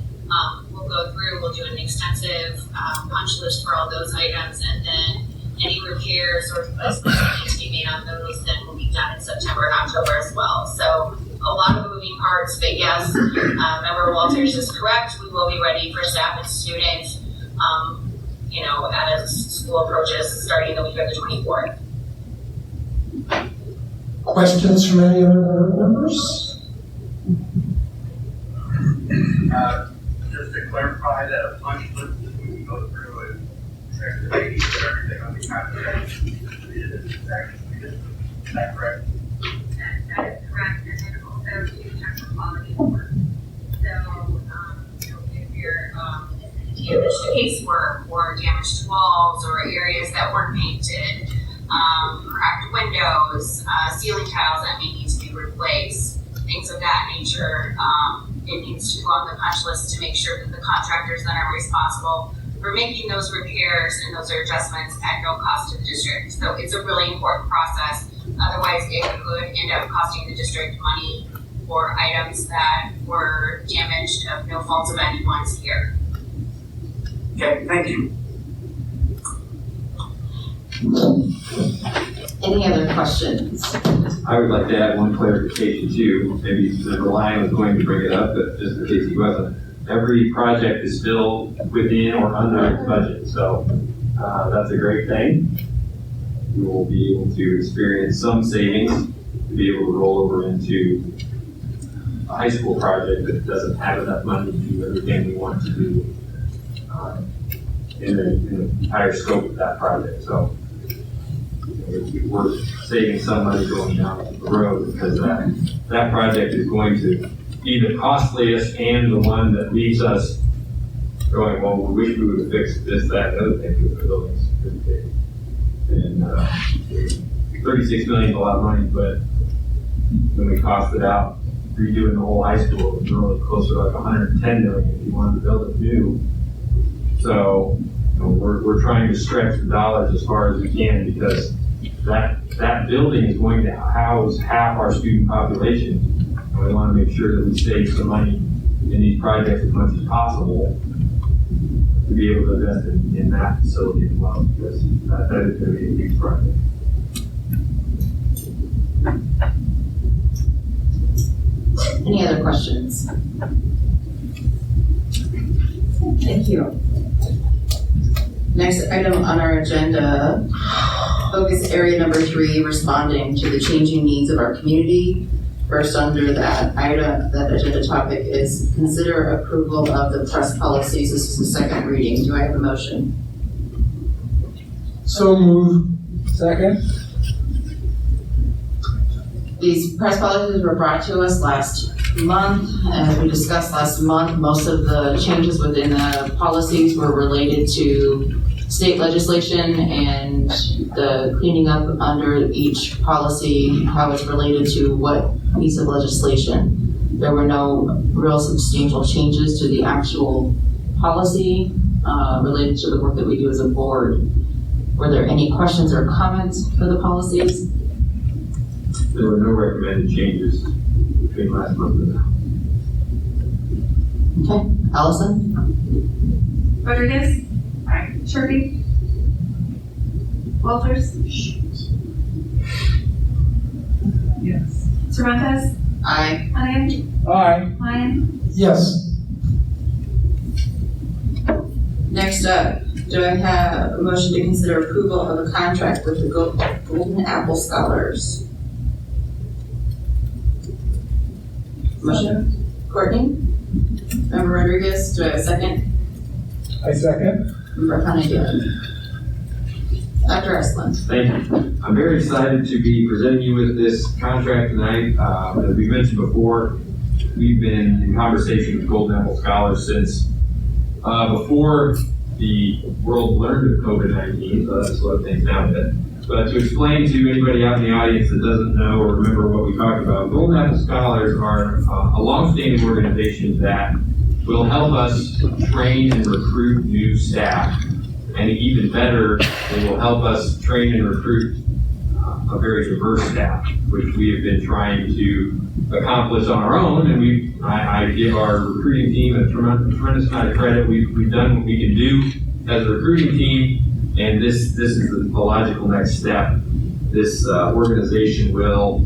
We'll go through, we'll do an extensive punch list for all those items, and then any repairs or replacements that need to be made on those then will be done in September and October as well. So a lot of moving parts, but yes, Member Walters is correct. We will be ready for staff and students, as school approaches starting the week of the 24th. Questions from any other board members? Just to clarify that a punch list is when we go through and check the dates and everything on the contract. Is that correct? That is correct, and then also to check for quality of work. So, if you're damaged casework or damaged walls or areas that weren't painted, cracked windows, ceiling tiles that may need to be replaced, things of that nature, it needs to go on the punch list to make sure that the contractors then are responsible for making those repairs and those adjustments at no cost to the district. So it's a really important process. Otherwise, it could end up costing the district money for items that were damaged of no fault of anyone's here. Okay, thank you. Any other questions? I would like to add one clarification too. Maybe Ryan was going to bring it up, but just in case he wasn't. Every project is still within or under its budget, so that's a great thing. We will be able to experience some savings to be able to roll over into a high school project that doesn't have enough money to do everything we want to do in the entire scope of that project. So we're saving some money going down the road because that project is going to be the costliest and the one that leaves us going, well, we wish we would have fixed this, that, and other thing because the building's pretty big. And 36 million is a lot of money, but when we cost it out, redoing the whole high school, it was really closer to like 110 million if you wanted to build it new. So we're trying to stretch the dollars as far as we can because that building is going to house half our student population. And we want to make sure that we save some money in these projects as much as possible to be able to invest in that facility as well, because that is going to be a huge project. Any other questions? Thank you. Next item on our agenda, focus area number 3, responding to the changing needs of our community. First under that item, that agenda topic is consider approval of the press policies. This is the second reading. Do I have a motion? So move. Second. These press policies were brought to us last month. As we discussed last month, most of the changes within the policies were related to state legislation and the cleaning up under each policy, how it's related to what piece of legislation. There were no real substantial changes to the actual policy related to the work that we do as a board. Were there any questions or comments for the policies? There were no recommended changes between last month and now. Okay, Allison? Rodriguez? Aye. Sharpie? Walters? Yes. Cervantes? Aye. Hannigan? Aye. Lyon? Yes. Next up, do I have a motion to consider approval of a contract with the Golden Apple Scholars? Motion? Courtney? Member Rodriguez, do I have a second? I second. Member Hannigan? Dr. Esplin? Thank you. I'm very excited to be presenting you with this contract tonight. As we mentioned before, we've been in conversation with Golden Apple Scholars since before the world learned of COVID-19, so that's slowed things down a bit. But to explain to anybody out in the audience that doesn't know or remember what we talked about, Golden Apple Scholars are a long-standing organization that will help us train and recruit new staff. And even better, they will help us train and recruit a very diverse staff, which we have been trying to accomplish on our own. And I give our recruiting team a tremendous amount of credit. We've done what we can do as a recruiting team, and this is the logical next step. This organization will,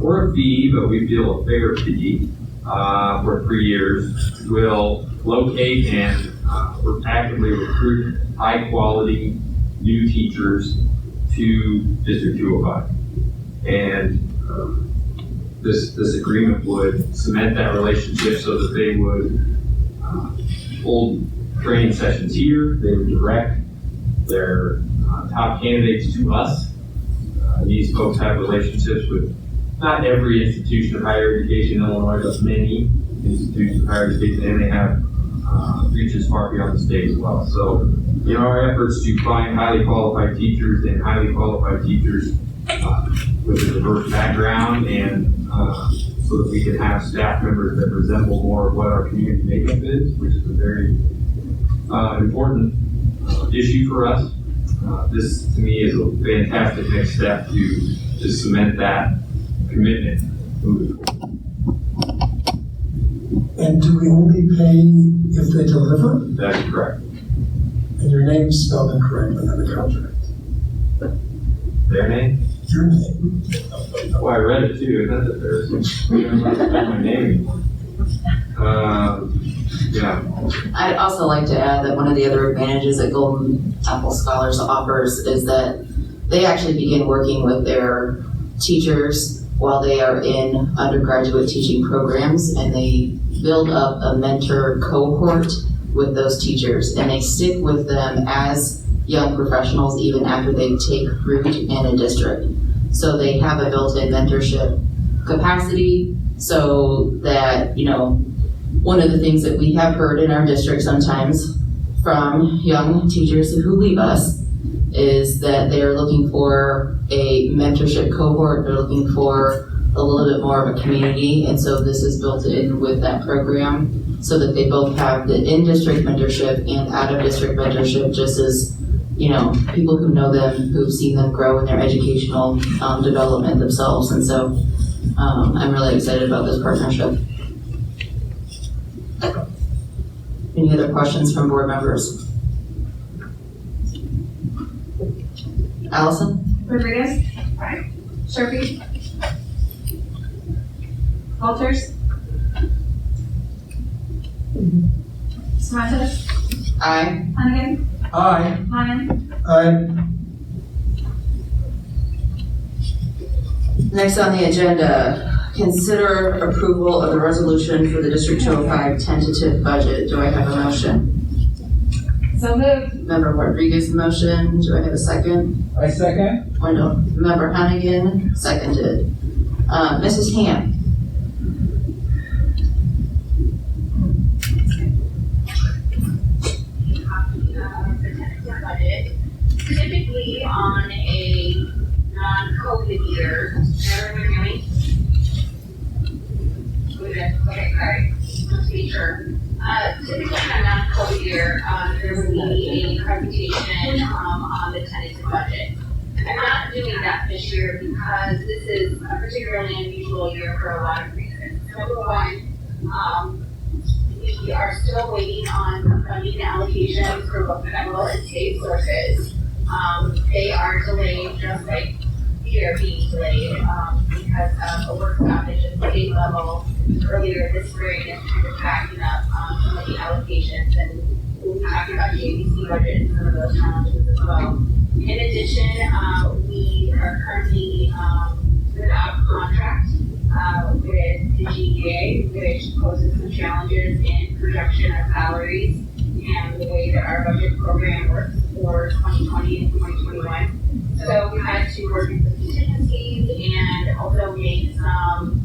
for a fee, but we feel a fair fee, for 3 years, will locate and actively recruit high-quality new teachers to District 205. And this agreement would cement that relationship so that they would hold training sessions here. They would direct their top candidates to us. These folks have relationships with not every institution of higher education in Illinois, but many institutions of higher education, and they have reaches far beyond the state as well. So in our efforts to find highly qualified teachers with a diverse background, and so that we can have staff members that resemble more of what our community makeup is, which is a very important issue for us. This to me is a fantastic next step to cement that commitment moving forward. And do we only pay if they deliver? That is correct. And your name's spelled incorrectly on the contract. Their name? Your name. Oh, I read it too. That's embarrassing. You don't have to spell my name anymore. Yeah. I'd also like to add that one of the other advantages that Golden Apple Scholars offers is that they actually begin working with their teachers while they are in undergraduate teaching programs, and they build up a mentor cohort with those teachers, and they stick with them as young professionals even after they take root in a district. So they have a built-in mentorship capacity so that, you know, one of the things that we have heard in our district sometimes from young teachers who leave us is that they are looking for a mentorship cohort, they're looking for a little bit more of a community, and so this is built in with that program so that they both have the in-district mentorship and out-of-district mentorship, just as, you know, people who know them, who've seen them grow in their educational development themselves, and so I'm really excited about this partnership. Any other questions from board members? Allison? Rodriguez? Aye. Sharpie? Walters? Sorrento? Aye. Hannigan? Aye. Lyon? Aye. Next on the agenda, consider approval of the resolution for the District 205 tentative budget. Do I have a motion? So moved. Member Rodriguez motion. Do I have a second? I second. Wendell. Member Hannigan, seconded. Mrs. Ham? Budget. Typically on a non-COVID year, everyone hear me? Okay, sorry, let's be sure. Typically on a non-COVID year, there would be a presentation on the tentative budget. I'm not doing that this year because this is a particularly unusual year for a lot of reasons. Number one, we are still waiting on funding allocations for both federal and state sources. They are delayed just like we are being delayed because of a work stoppage at the state level earlier this spring and kind of backing up some of the allocations, and we'll be talking about the ABC budget and some of those challenges as well. In addition, we are currently without contract with the GEA, which poses some challenges in projection of salaries and the way that our budget program works for 2020 and 2021. So we had to work with some contingencies and also make some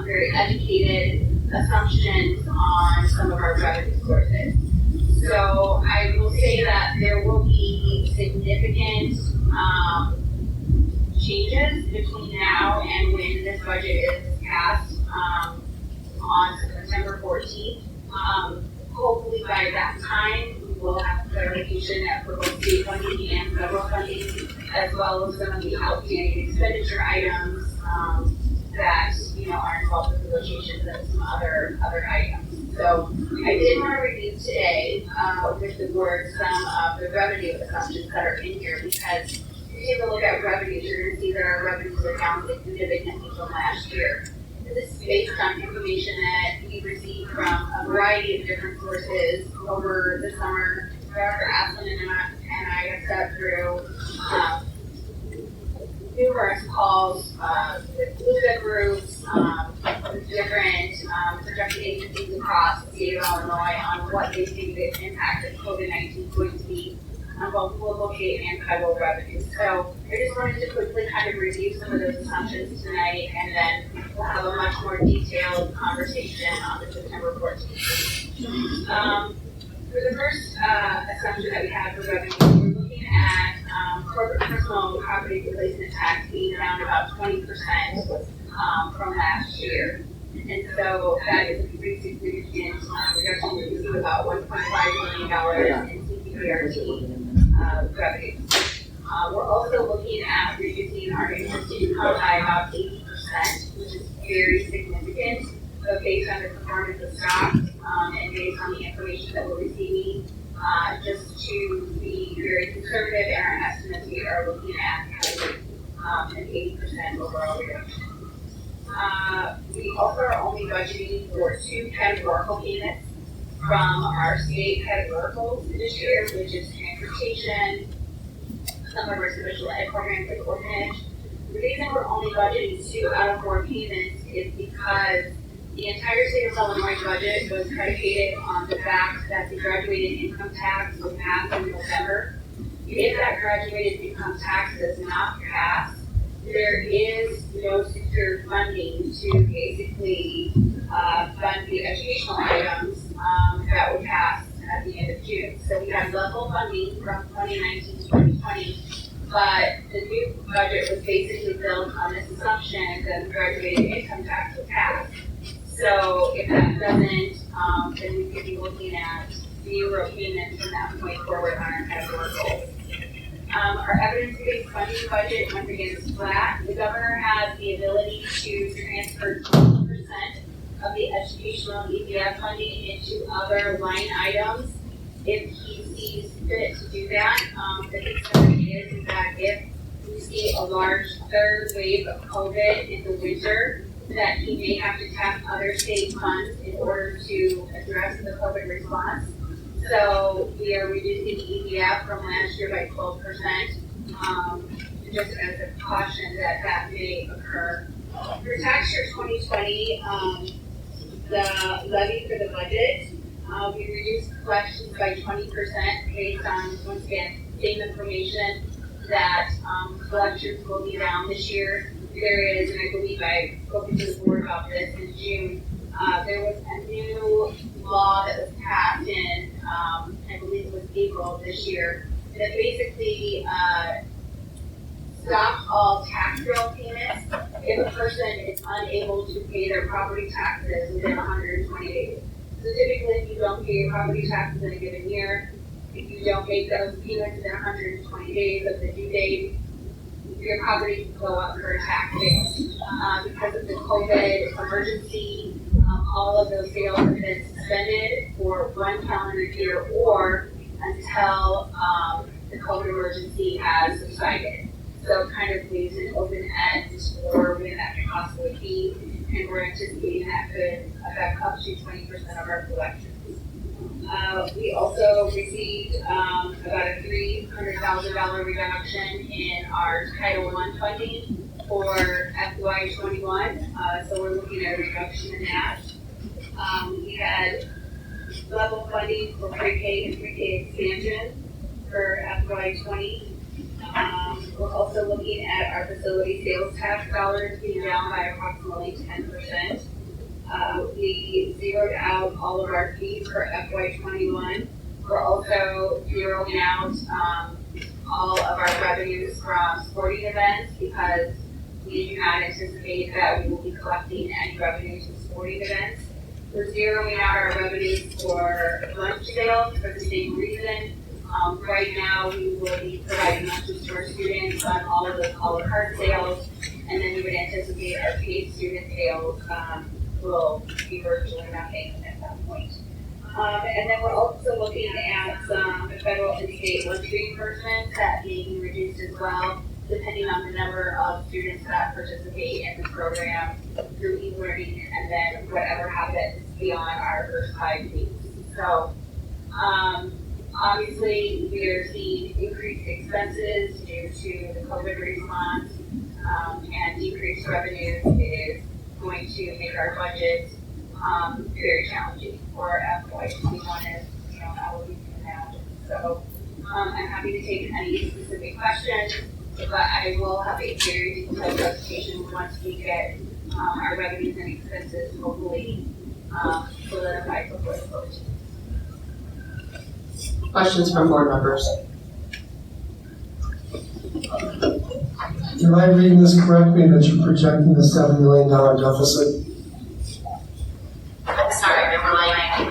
very educated assumptions on some of our revenue sources. So I will say that there will be significant changes between now and when this budget is passed on September 14th. Hopefully by that time, we will have clarification that for both state funding and federal funding, as well as some of the outstanding expenditure items that, you know, are involved with negotiations and some other items. So I did want to review today with the board some of the revenue assumptions that are in here, because if you take a look at revenues, you're going to see that our revenues are down significantly from last year. This is based on information that we received from a variety of different sources over the summer. Dr. Aslan and I have sat through numerous calls with LUDA groups, with different projection agencies across the state of Illinois on what they think the impact of COVID-19 is going to be on both local, state, and federal revenues. So I just wanted to quickly kind of review some of those assumptions tonight, and then we'll have a much more detailed conversation on the September 14th. For the first assumption that we have for revenue, we're looking at corporate personal property replacement tax being around about 20% from last year. And so that is a pretty significant reduction. We receive about $1.5 million in CPRT revenue. We're also looking at reducing our interest income by about 80%, which is very significant. So based on the performance of stocks, and based on the information that we're receiving, just to be very conservative in our estimates, we are looking at an 80% overall reduction. We also are only budgeting for 2 categorical payments from our state categoricals this year, which is transportation, some of our special ed programs like orphanage. The reason we're only budgeting 2 out of 4 payments is because the entire state of Illinois budget was predicated on the fact that the graduated income tax was passed in November. If that graduated income tax does not pass, there is no secured funding to basically fund the educational items that would pass at the end of June. So we had level funding from 2019 to 2020, but the new budget was basically built on this assumption that the graduated income tax would pass. So if that doesn't, then we could be looking at 0 payments from that point forward on our categorical. Our evidence-based funding budget, once again, is flat. The governor has the ability to transfer 20% of the educational EDF funding into other line items if he sees fit to do that. The concern is that if we see a large third wave of COVID in the winter, that he may have to tap other state funds in order to address the COVID response. So we are reducing EDF from last year by 12%, just as a caution that that may occur. For tax year 2020, the levy for the budget, we reduced collections by 20% based on, once again, same information that collections will be down this year. There is, and I believe I spoke to the board about this in June, there was a new law that was passed in, I believe it was April of this year, that basically stopped all tax bill payments if a person is unable to pay their property taxes within 120 days. So typically, if you don't pay your property taxes in a given year, if you don't make those payments within 120 days of the due date, your property can go up for a tax sale. Because of the COVID emergency, all of those sales have been suspended for 1 calendar year or until the COVID emergency has subsided. So it kind of leaves an open end for when that could possibly be, and we're anticipating that could affect up to 20% of our collections. We also received about a $300,000 reduction in our Title I funding for FY21, so we're looking at a reduction in that. We had level funding for pre-K and pre-K expansion for FY20. We're also looking at our facility sales tax dollars being down by approximately 10%. We zeroed out all of our fees for FY21. We're also zeroing out all of our revenues from sporting events because we do not anticipate that we will be collecting any revenues from sporting events. We're zeroing out our revenues for lunch sales for the same reason. Right now, we will be providing lunches to our students on all of the a la carte sales, and then we would anticipate our paid student sales will be virtually nothing at that point. And then we're also looking at some federal and state lunch reimbursements that may be reduced as well, depending on the number of students that participate in the program through e-learning, and then whatever happens beyond our first 5 weeks. So, obviously, we are seeing increased expenses due to the COVID response, and decreased revenue is going to make our budget very challenging for FY21, as you know, how we can imagine. So, I'm happy to take any specific questions, but I will have a very detailed presentation once we get our revenues and expenses hopefully solidified before the vote. Questions from board members? Am I reading this correctly that you're projecting the $7 million deficit? Sorry, I'm relying.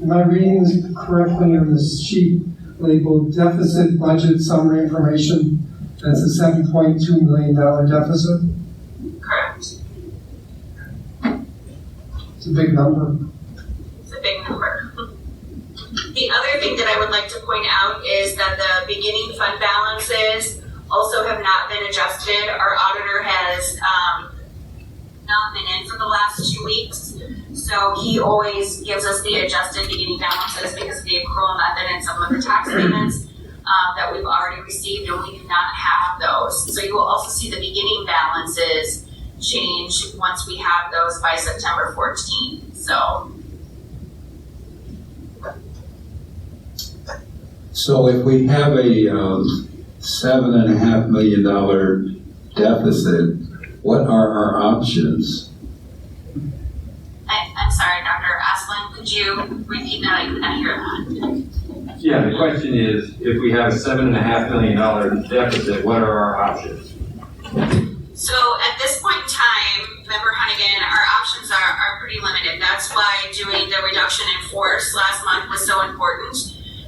Am I reading this correctly on this sheet labeled deficit budget summary information? That's a $7.2 million deficit? Correct. It's a big number. It's a big number. The other thing that I would like to point out is that the beginning fund balances also have not been adjusted. Our auditor has not been in for the last 2 weeks. So he always gives us the adjusted beginning balances because of the accrual method and some of the tax payments that we've already received, and we do not have those. So you will also see the beginning balances change once we have those by September 14th. So if we have a $7.5 million deficit, what are our options? I'm sorry, Dr. Asplin, could you repeat that? I could not hear that. Yeah, the question is, if we have a $7.5 million deficit, what are our options? So at this point in time, Member Hunnigan, our options are pretty limited. That's why doing the reduction in force last month was so important,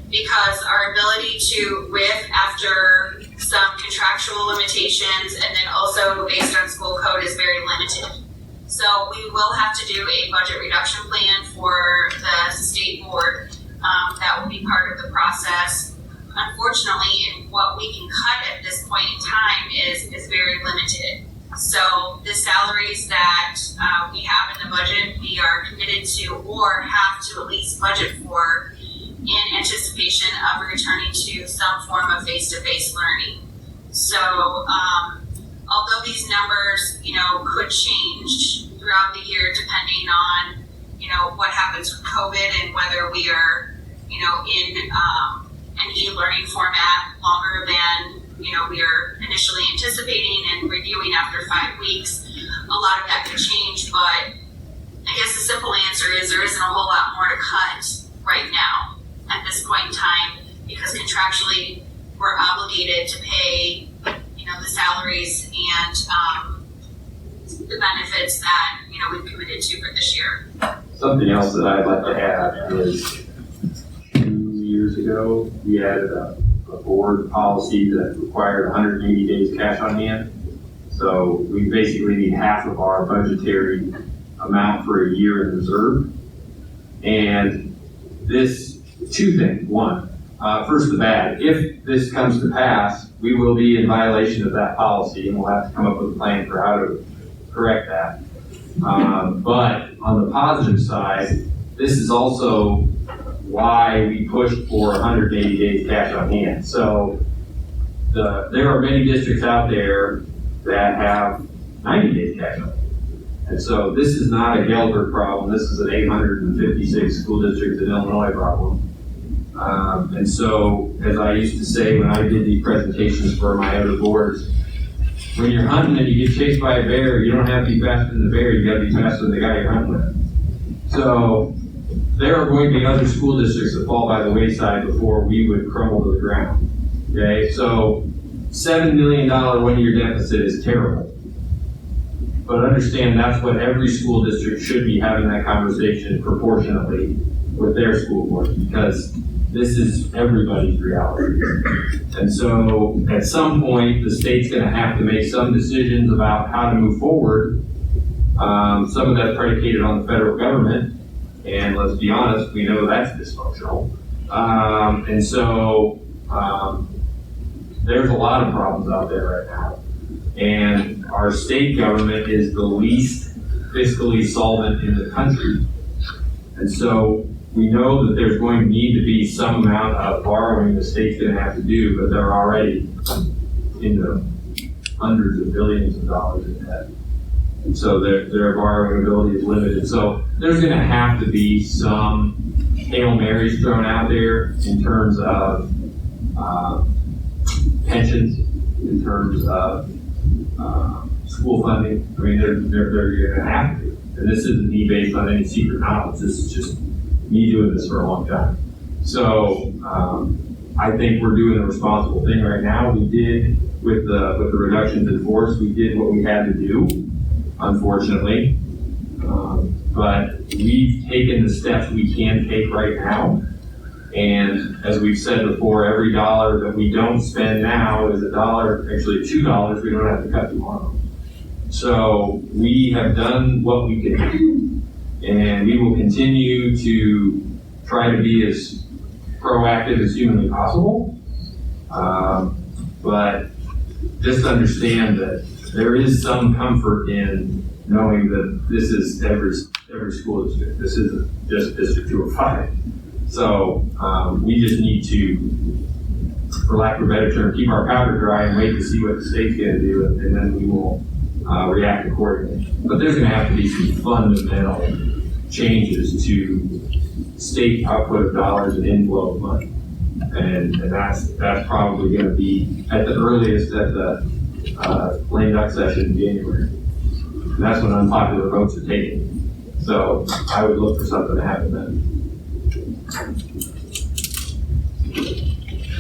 because our ability to RIF after some contractual limitations and then also based on school code is very limited. So we will have to do a budget reduction plan for the state board. That will be part of the process. Unfortunately, what we can cut at this point in time is very limited. So the salaries that we have in the budget, we are committed to or have to at least budget for in anticipation of returning to some form of face-to-face learning. So although these numbers, could change throughout the year depending on, what happens with COVID and whether we are, in an e-learning format longer than, we are initially anticipating and reviewing after 5 weeks, a lot of that could change. But I guess the simple answer is there isn't a whole lot more to cut right now at this point in time, because contractually we're obligated to pay, the salaries and the benefits that, we've committed to for this year. Something else that I'd like to add is 2 years ago, we added a board policy that required 180 days cash on hand. So we basically need half of our budgetary amount for a year in reserve. And this, 2 things. One, first the bad. If this comes to pass, we will be in violation of that policy, and we'll have to come up with a plan for how to correct that. But on the positive side, this is also why we pushed for 180 days cash on hand. So there are many districts out there that have 90 days cash on hand. And so this is not a Gelder problem. This is an 856 school districts in Illinois problem. And so, as I used to say when I did these presentations for my other boards, when you're hunting and you get chased by a bear, you don't have to be faster than the bear, you gotta be faster than the guy you're hunting with. So, there are going to be other school districts that fall by the wayside before we would crumble to the ground. Okay, so $7 million 1-year deficit is terrible. But understand that's what every school district should be having that conversation proportionately with their school board, because this is everybody's reality. And so at some point, the state's gonna have to make some decisions about how to move forward. Some of that's predicated on the federal government, and let's be honest, we know that's dysfunctional. And so there's a lot of problems out there right now. And our state government is the least fiscally solvent in the country. And so we know that there's going to need to be some amount of borrowing the state's going to have to do, but they're already in the hundreds of billions of dollars in debt. And so their borrowing ability is limited. So there's going to have to be some Hail Marys thrown out there in terms of pensions, in terms of school funding. I mean, they're going to have to. And this isn't me based on any secret knowledge. This is just me doing this for a long time. So I think we're doing the responsible thing right now. We did with the reductions in force. We did what we had to do, unfortunately. But we've taken the steps we can take right now. And as we've said before, every dollar that we don't spend now is $1, actually $2 we don't have to cut tomorrow. So we have done what we can do. And we will continue to try to be as proactive as humanly possible. But just understand that there is some comfort in knowing that this is every school district. This isn't just District 205. So we just need to, for lack of a better term, keep our powder dry and wait to see what the state's going to do, and then we will react accordingly. But there's going to have to be some fundamental changes to state output of dollars and inflow of money. And that's probably going to be at the earliest at the lame duck session in January. And that's when unpopular votes are taken. So I would look for something to happen then.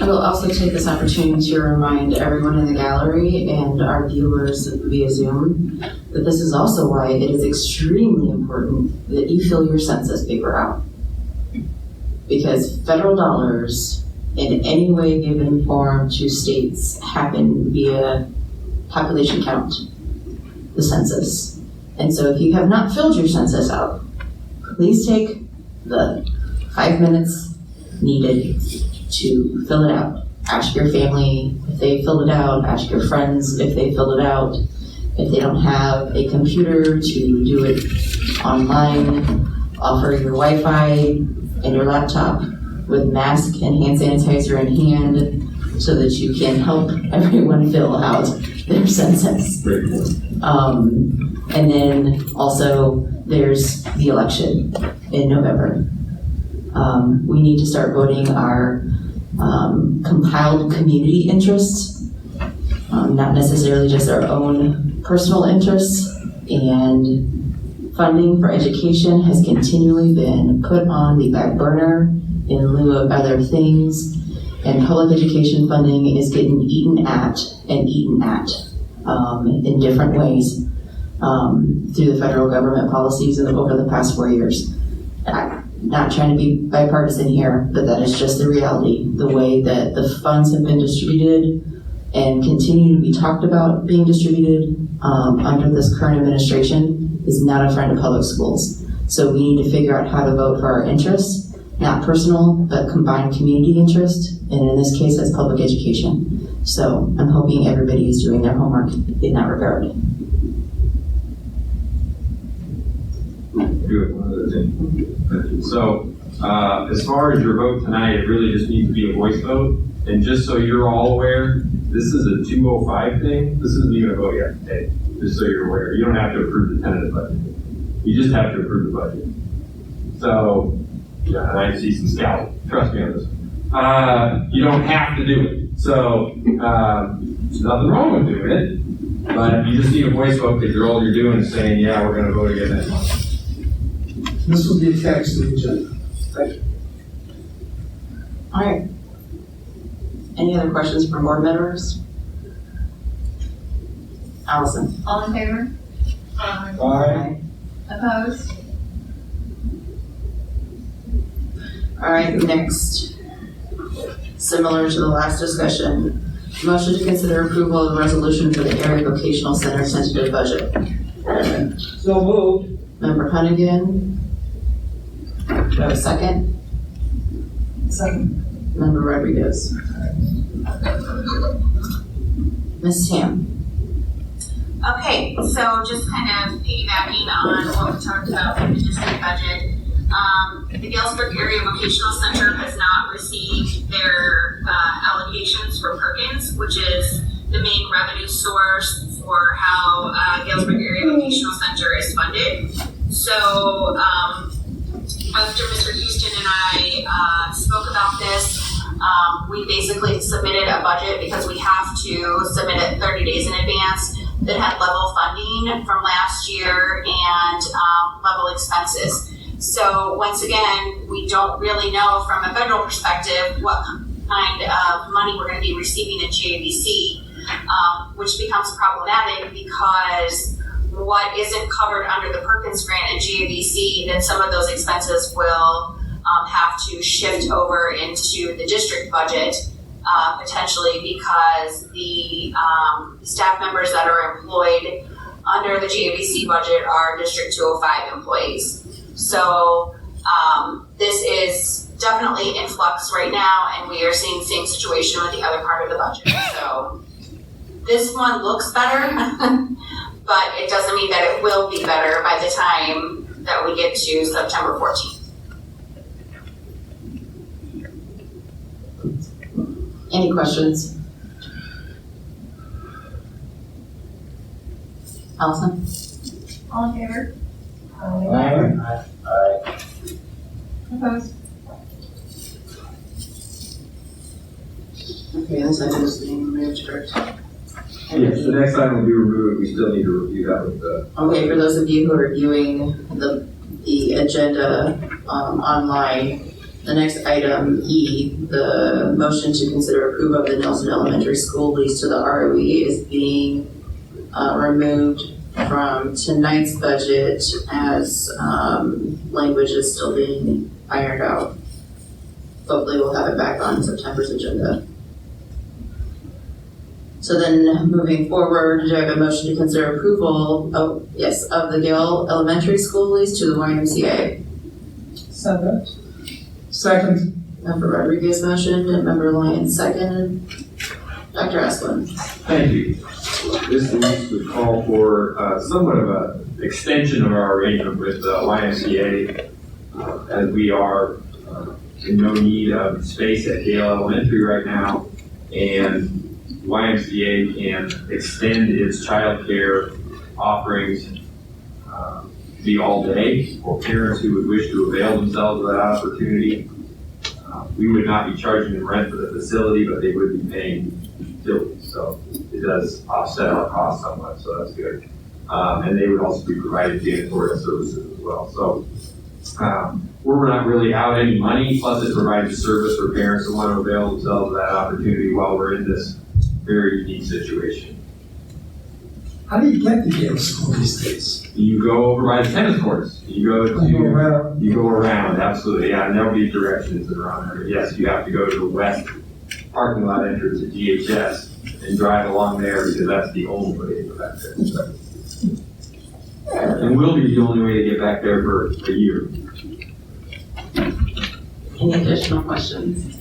I will also take this opportunity to remind everyone in the gallery and our viewers via Zoom that this is also why it is extremely important that you fill your census paper out. Because federal dollars in any way given form to states happen via population count, the census. And so if you have not filled your census out, please take the 5 minutes needed to fill it out. Ask your family if they filled it out, ask your friends if they filled it out. If they don't have a computer to do it online, offer your Wi-Fi and your laptop with mask and hand sanitizer in hand so that you can help everyone fill out their census. And then also there's the election in November. We need to start voting our compiled community interests, not necessarily just our own personal interests. And funding for education has continually been put on the back burner in lieu of other things. And public education funding is getting eaten at in different ways through the federal government policies over the past 4 years. Not trying to be bipartisan here, but that is just the reality. The way that the funds have been distributed and continue to be talked about being distributed under this current administration is not a friend of public schools. So we need to figure out how to vote for our interests, not personal, but combined community interest, and in this case, that's public education. So I'm hoping everybody is doing their homework in that regard. Do it one other thing. So, as far as your vote tonight, it really just needs to be a voice vote. And just so you're all aware, this is a 205 thing. This isn't even a vote you have to take, just so you're aware. You don't have to approve the tentative budget. You just have to approve the budget. So, yeah, and I see some scowling. Trust me on this. You don't have to do it. So, there's nothing wrong with doing it, but you just need a voice vote because all you're doing is saying, yeah, we're going to vote again next month. This will be attached to the agenda. Thank you. All right. Any other questions from board members? Allison? All in favor? Aye. Opposed? All right, next. Similar to the last discussion, motion to consider approval of resolution for the area vocational center tentative budget. So moved. Member Hunnigan. Do I have a second? Second. Member Rodriguez. Ms. Tam. Okay, so just kind of piggybacking on what we talked about with the district budget. The Galesburg Area Vocational Center has not received their allocations for Perkins, which is the main revenue source for how Galesburg Area Vocational Center is funded. So after Mr. Houston and I spoke about this, we basically submitted a budget because we have to submit it 30 days in advance that had level funding from last year and level expenses. So once again, we don't really know from a federal perspective what kind of money we're going to be receiving in GAVC, which becomes problematic because what isn't covered under the Perkins grant at GAVC, then some of those expenses will have to shift over into the district budget, potentially because the staff members that are employed under the GAVC budget are District 205 employees. So, this is definitely in flux right now, and we are seeing the same situation with the other part of the budget. So, this one looks better, but it doesn't mean that it will be better by the time that we get to September 14th. Any questions? Allison? All in favor? Opposed? Okay, this item is being removed, correct? Yes, the next item will be removed, we still need to review that with the. Okay, for those of you who are viewing the agenda online, the next item, E, the motion to consider approval of the Nelson Elementary School lease to the ROE is being removed from tonight's budget as language is still being ironed out. Hopefully we'll have it back on September's agenda. So then, moving forward, do I have a motion to consider approval of the Gale Elementary School lease to the YMCA? So moved. Second. Member Rodriguez motioned and Member Lyons seconded. Dr. Esplin. Thank you. This lease would call for somewhat of an extension of our arrangement with the YMCA, as we are in no need of space at Gale Elementary right now, and YMCA can extend its child care offerings to be all day for parents who would wish to avail themselves of that opportunity. We would not be charging them rent for the facility, but they would be paying utilities, so it does offset our costs somewhat, so that's good. And they would also be providing janitorial services as well. So we're not really out any money, plus it provides a service for parents who want to avail themselves of that opportunity while we're in this very unique situation. How do you get to Gale School these days? You go over by the tennis courts. You go around, absolutely. Yeah, and there'll be directions around there. Yes, you have to go to the west parking lot entrance at GHS and drive along there because that's the only way to get back there. And will be the only way to get back there for a year. Any additional questions?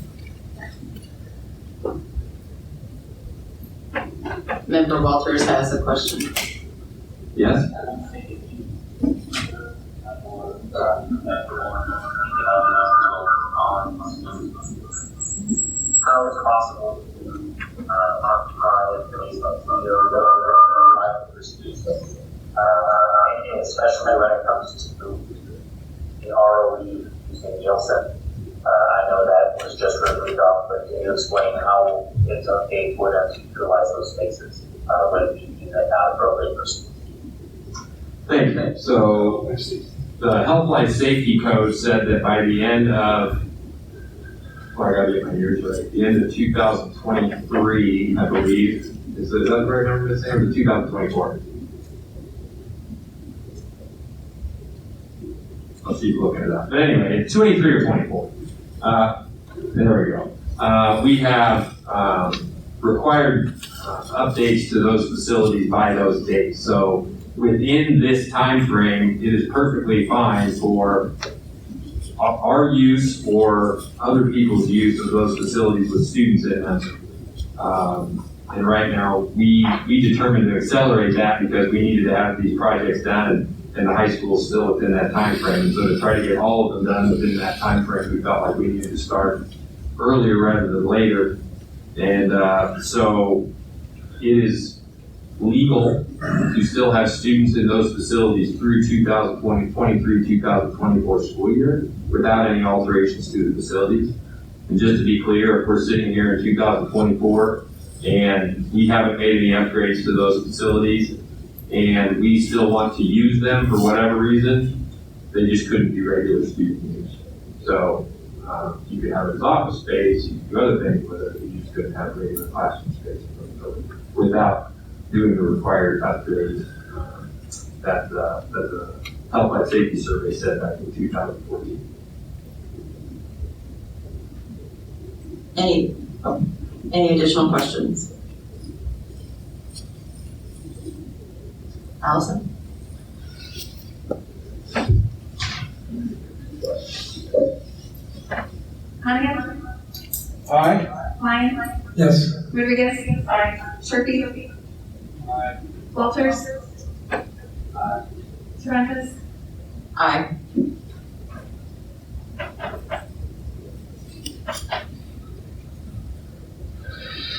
Member Walters has a question. Yes? How it's possible to occupy the place of the students, especially when it comes to the ROE using Nielsen. I know that was just removed off, but can you explain how it's okay for them to utilize those spaces when you do that not appropriate for students? Thank you. So the Health Life Safety Code said that by the end of, I gotta get my years right, the end of 2023, I believe, is that the right number to say, or 2024? I'll keep looking it up. But anyway, it's 23 or 24. There we go. We have required updates to those facilities by those dates. So within this time frame, it is perfectly fine for our use or other people's use of those facilities with students in them. And right now, we determined to accelerate that because we needed to have these projects done, and the high school is still within that time frame. And so to try to get all of them done within that time frame, we felt like we needed to start earlier rather than later. And so it is legal to still have students in those facilities through 2023-2024 school year without any alterations to the facilities. And just to be clear, if we're sitting here in 2024 and we haven't made any upgrades to those facilities and we still want to use them for whatever reason, they just couldn't be regular student use. So you could have it as office space, you could do other things with it, you just couldn't have regular classroom space without doing the required upgrades that the Health Life Safety Survey said back in 2014. Any additional questions? Allison? Hannigan? Aye. Lyon? Yes. Rodriguez? Sharkey? Walters? Surratt? Aye.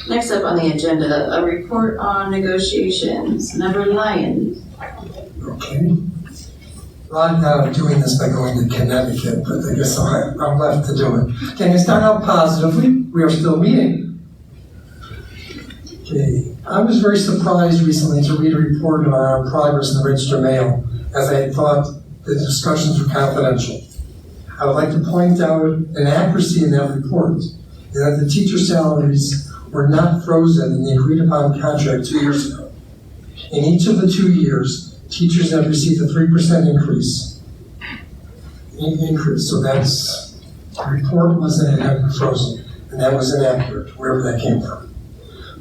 Next up on the agenda, a report on negotiations. Member Lyon. Okay. I'm not doing this by going to Connecticut, but I guess I'm left to do it. Can you start out positively? We are still meeting. Okay. I was very surprised recently to read a report on our progress in the Register Mail, as I had thought the discussions were confidential. I would like to point out an accuracy in that report, that the teacher salaries were not frozen in the agreed upon contract 2 years ago. In each of the 2 years, teachers have received a 3% increase. So that's, the report wasn't frozen, and that was inaccurate, wherever that came from.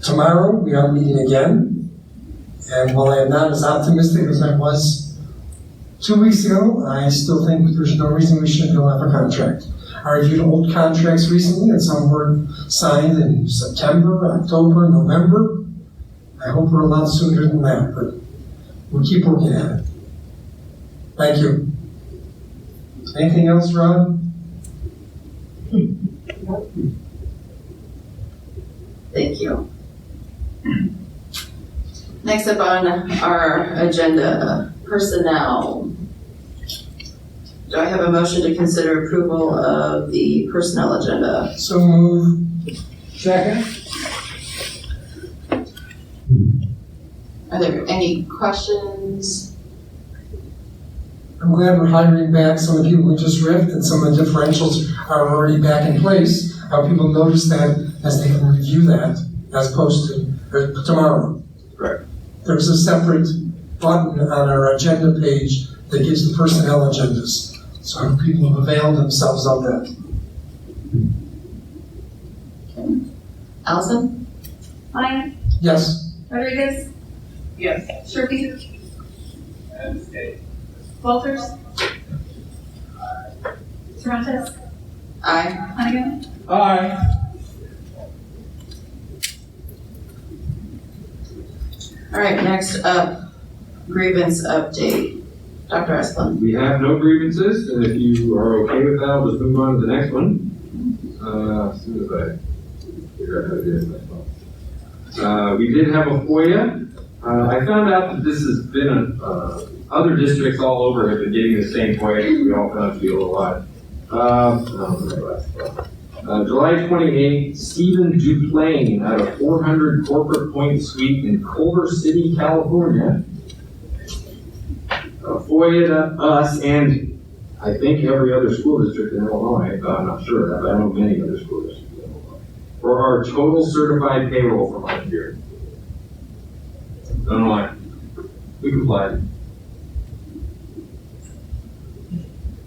Tomorrow, we are meeting again, and while I am not as optimistic as I was 2 weeks ago, I still think there's no reason we shouldn't go have a contract. I reviewed old contracts recently, and some were signed in September, October, November. I hope we're a lot sooner than that, but we'll keep working at it. Thank you. Anything else, Ron? Thank you. Next up on our agenda, personnel. Do I have a motion to consider approval of the personnel agenda? So move. Second? Are there any questions? I'm glad we're hiring back some of the people we just ripped, and some of the differentials are already back in place. How people notice that as they can review that as posted tomorrow. Right. There's a separate button on our agenda page that gives the personnel agendas. So people have availed themselves of that. Okay. Allison? Lyon? Yes. Rodriguez? Yes. Sharkey? And Walters? Surratt? Aye. Hannigan? Aye. All right, next up, grievance update. Dr. Esplin. We have no grievances, and if you are okay with that, I'll just move on to the next one. As soon as I figure out how to do it myself. We did have a FOIA. I found out that this has been other districts all over have been getting the same FOIA. We all kind of feel a lot. July 28th, Stephen Duplain at a 400 Corporate Point Suite in Culver City, California. FOIA'd us and I think every other school district in Illinois, I'm not sure, but I know many other school districts in Illinois, for our total certified payroll from last year. Don't know why. We complied.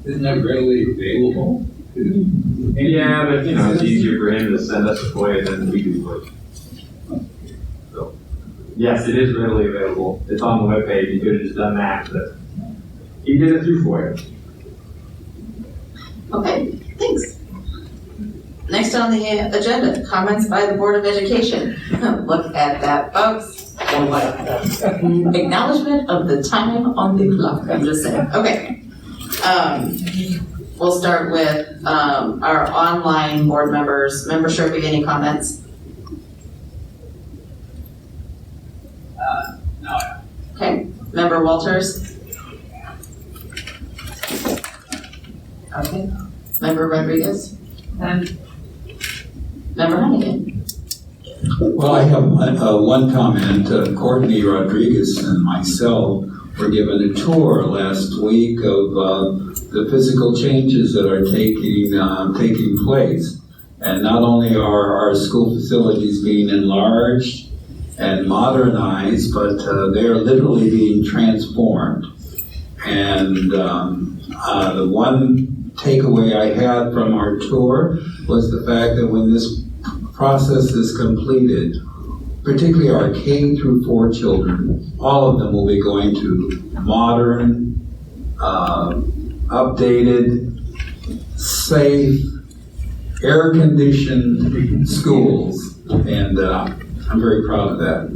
Isn't that readily available? Yeah, but you know, it's easier for him to send us a FOIA than we do it. So, yes, it is readily available. It's on the webpage. You could have just done that, but he did it through FOIA. Okay, thanks. Next on the agenda, comments by the Board of Education. Look at that, folks. Acknowledgement of the time on the clock, I'm just saying. Okay. We'll start with our online board members. Member Sharkey, any comments? No. Okay. Member Walters? Okay. Member Rodriguez? Member Hannigan? Well, I have one comment. Courtney Rodriguez and myself were given a tour last week of the physical changes that are taking place. And not only are our school facilities being enlarged and modernized, but they're literally being transformed. And the one takeaway I had from our tour was the fact that when this process is completed, particularly our K through 4 children, all of them will be going to modern, updated, safe, air-conditioned schools, and I'm very proud of that.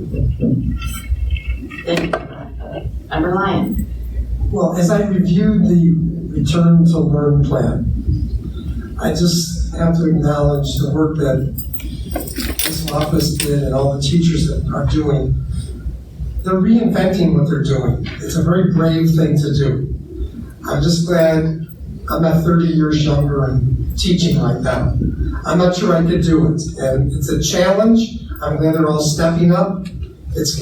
Member Lyon. Well, as I reviewed the Return to Learn plan, I just have to acknowledge the work that this office did and all the teachers that are doing. They're reinventing what they're doing. It's a very brave thing to do. I'm just glad I'm not 30 years younger and teaching right now. I'm not sure I could do it, and it's a challenge. I'm glad they're all stepping up. It's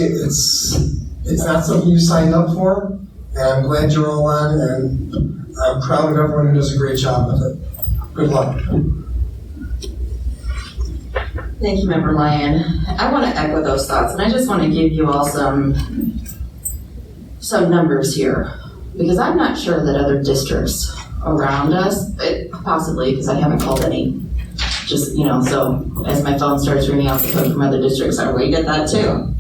not something you signed up for, and I'm glad you're all on, and I'm proud of everyone who does a great job with it. Good luck. Thank you, Member Lyon. I want to echo those thoughts, and I just want to give you all some numbers here, because I'm not sure that other districts around us, possibly because I haven't called any, just, so as my phone starts ringing off the hook from other districts, I already get that too.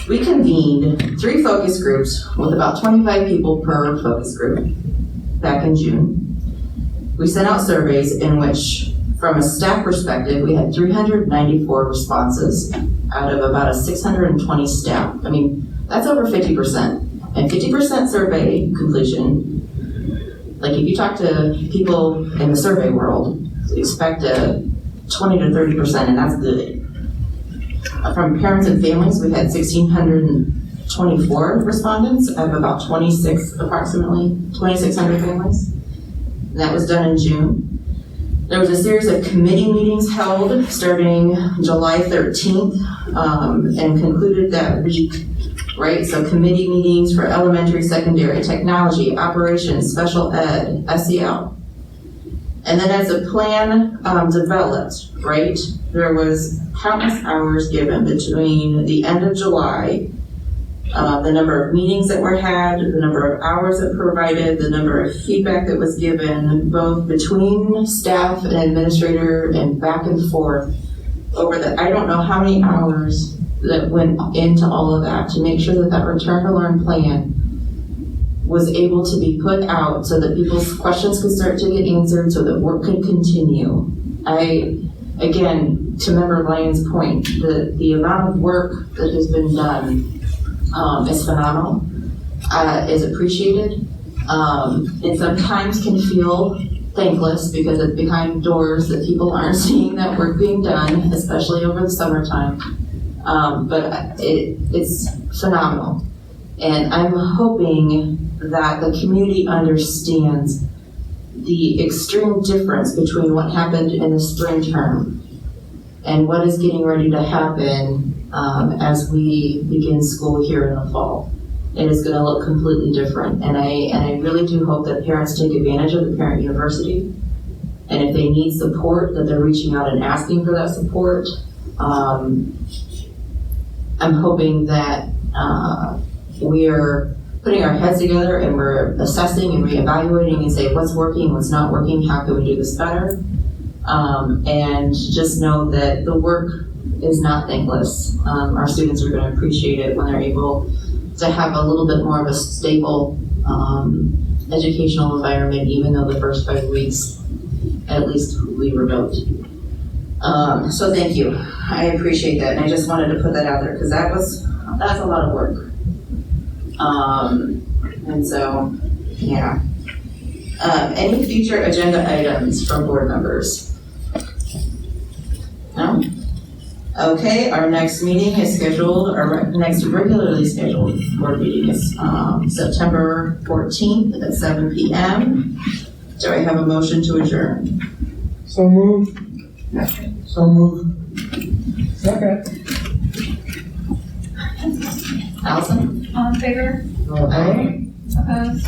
We convened 3 focus groups with about 25 people per focus group back in June. We sent out surveys in which, from a staff perspective, we had 394 responses out of about a 620 staff. I mean, that's over 50%. And 50% survey completion, like if you talk to people in the survey world, expect a 20 to 30%, and that's good. From parents and families, we had 1,624 respondents out of about approximately 2,600 families. And that was done in June. There was a series of committee meetings held starting July 13th and concluded that week, right? So committee meetings for elementary, secondary, technology, operations, special ed, SEL. And then as a plan developed, right, there was countless hours given between the end of July, the number of meetings that were had, the number of hours that provided, the number of feedback that was given, both between staff and administrator and back and forth over I don't know how many hours that went into all of that to make sure that that Return to Learn plan was able to be put out so that people's questions could start to get answered, so that work could continue. Again, to Member Lyon's point, the amount of work that has been done is phenomenal, is appreciated, and sometimes can feel thankless because it's behind doors that people aren't seeing that work being done, especially over the summertime. But it's phenomenal. And I'm hoping that the community understands the extreme difference between what happened in the spring term and what is getting ready to happen as we begin school here in the fall. It is going to look completely different. And I really do hope that parents take advantage of the Parent University. And if they need support, that they're reaching out and asking for that support. I'm hoping that we're putting our heads together and we're assessing and reevaluating and say what's working, what's not working, how can we do this better? And just know that the work is not thankless. Our students are going to appreciate it when they're able to have a little bit more of a stable educational environment, even though the first 5 weeks, at least, we remote. So thank you. I appreciate that, and I just wanted to put that out there because that's a lot of work. And so, yeah. Any future agenda items from board members? No? Okay, our next meeting is scheduled, our next regularly scheduled board meeting is September 14th at 7 p.m. Do I have a motion to adjourn? So moved. So moved. Second. Allison? All in favor? Aye. Opposed?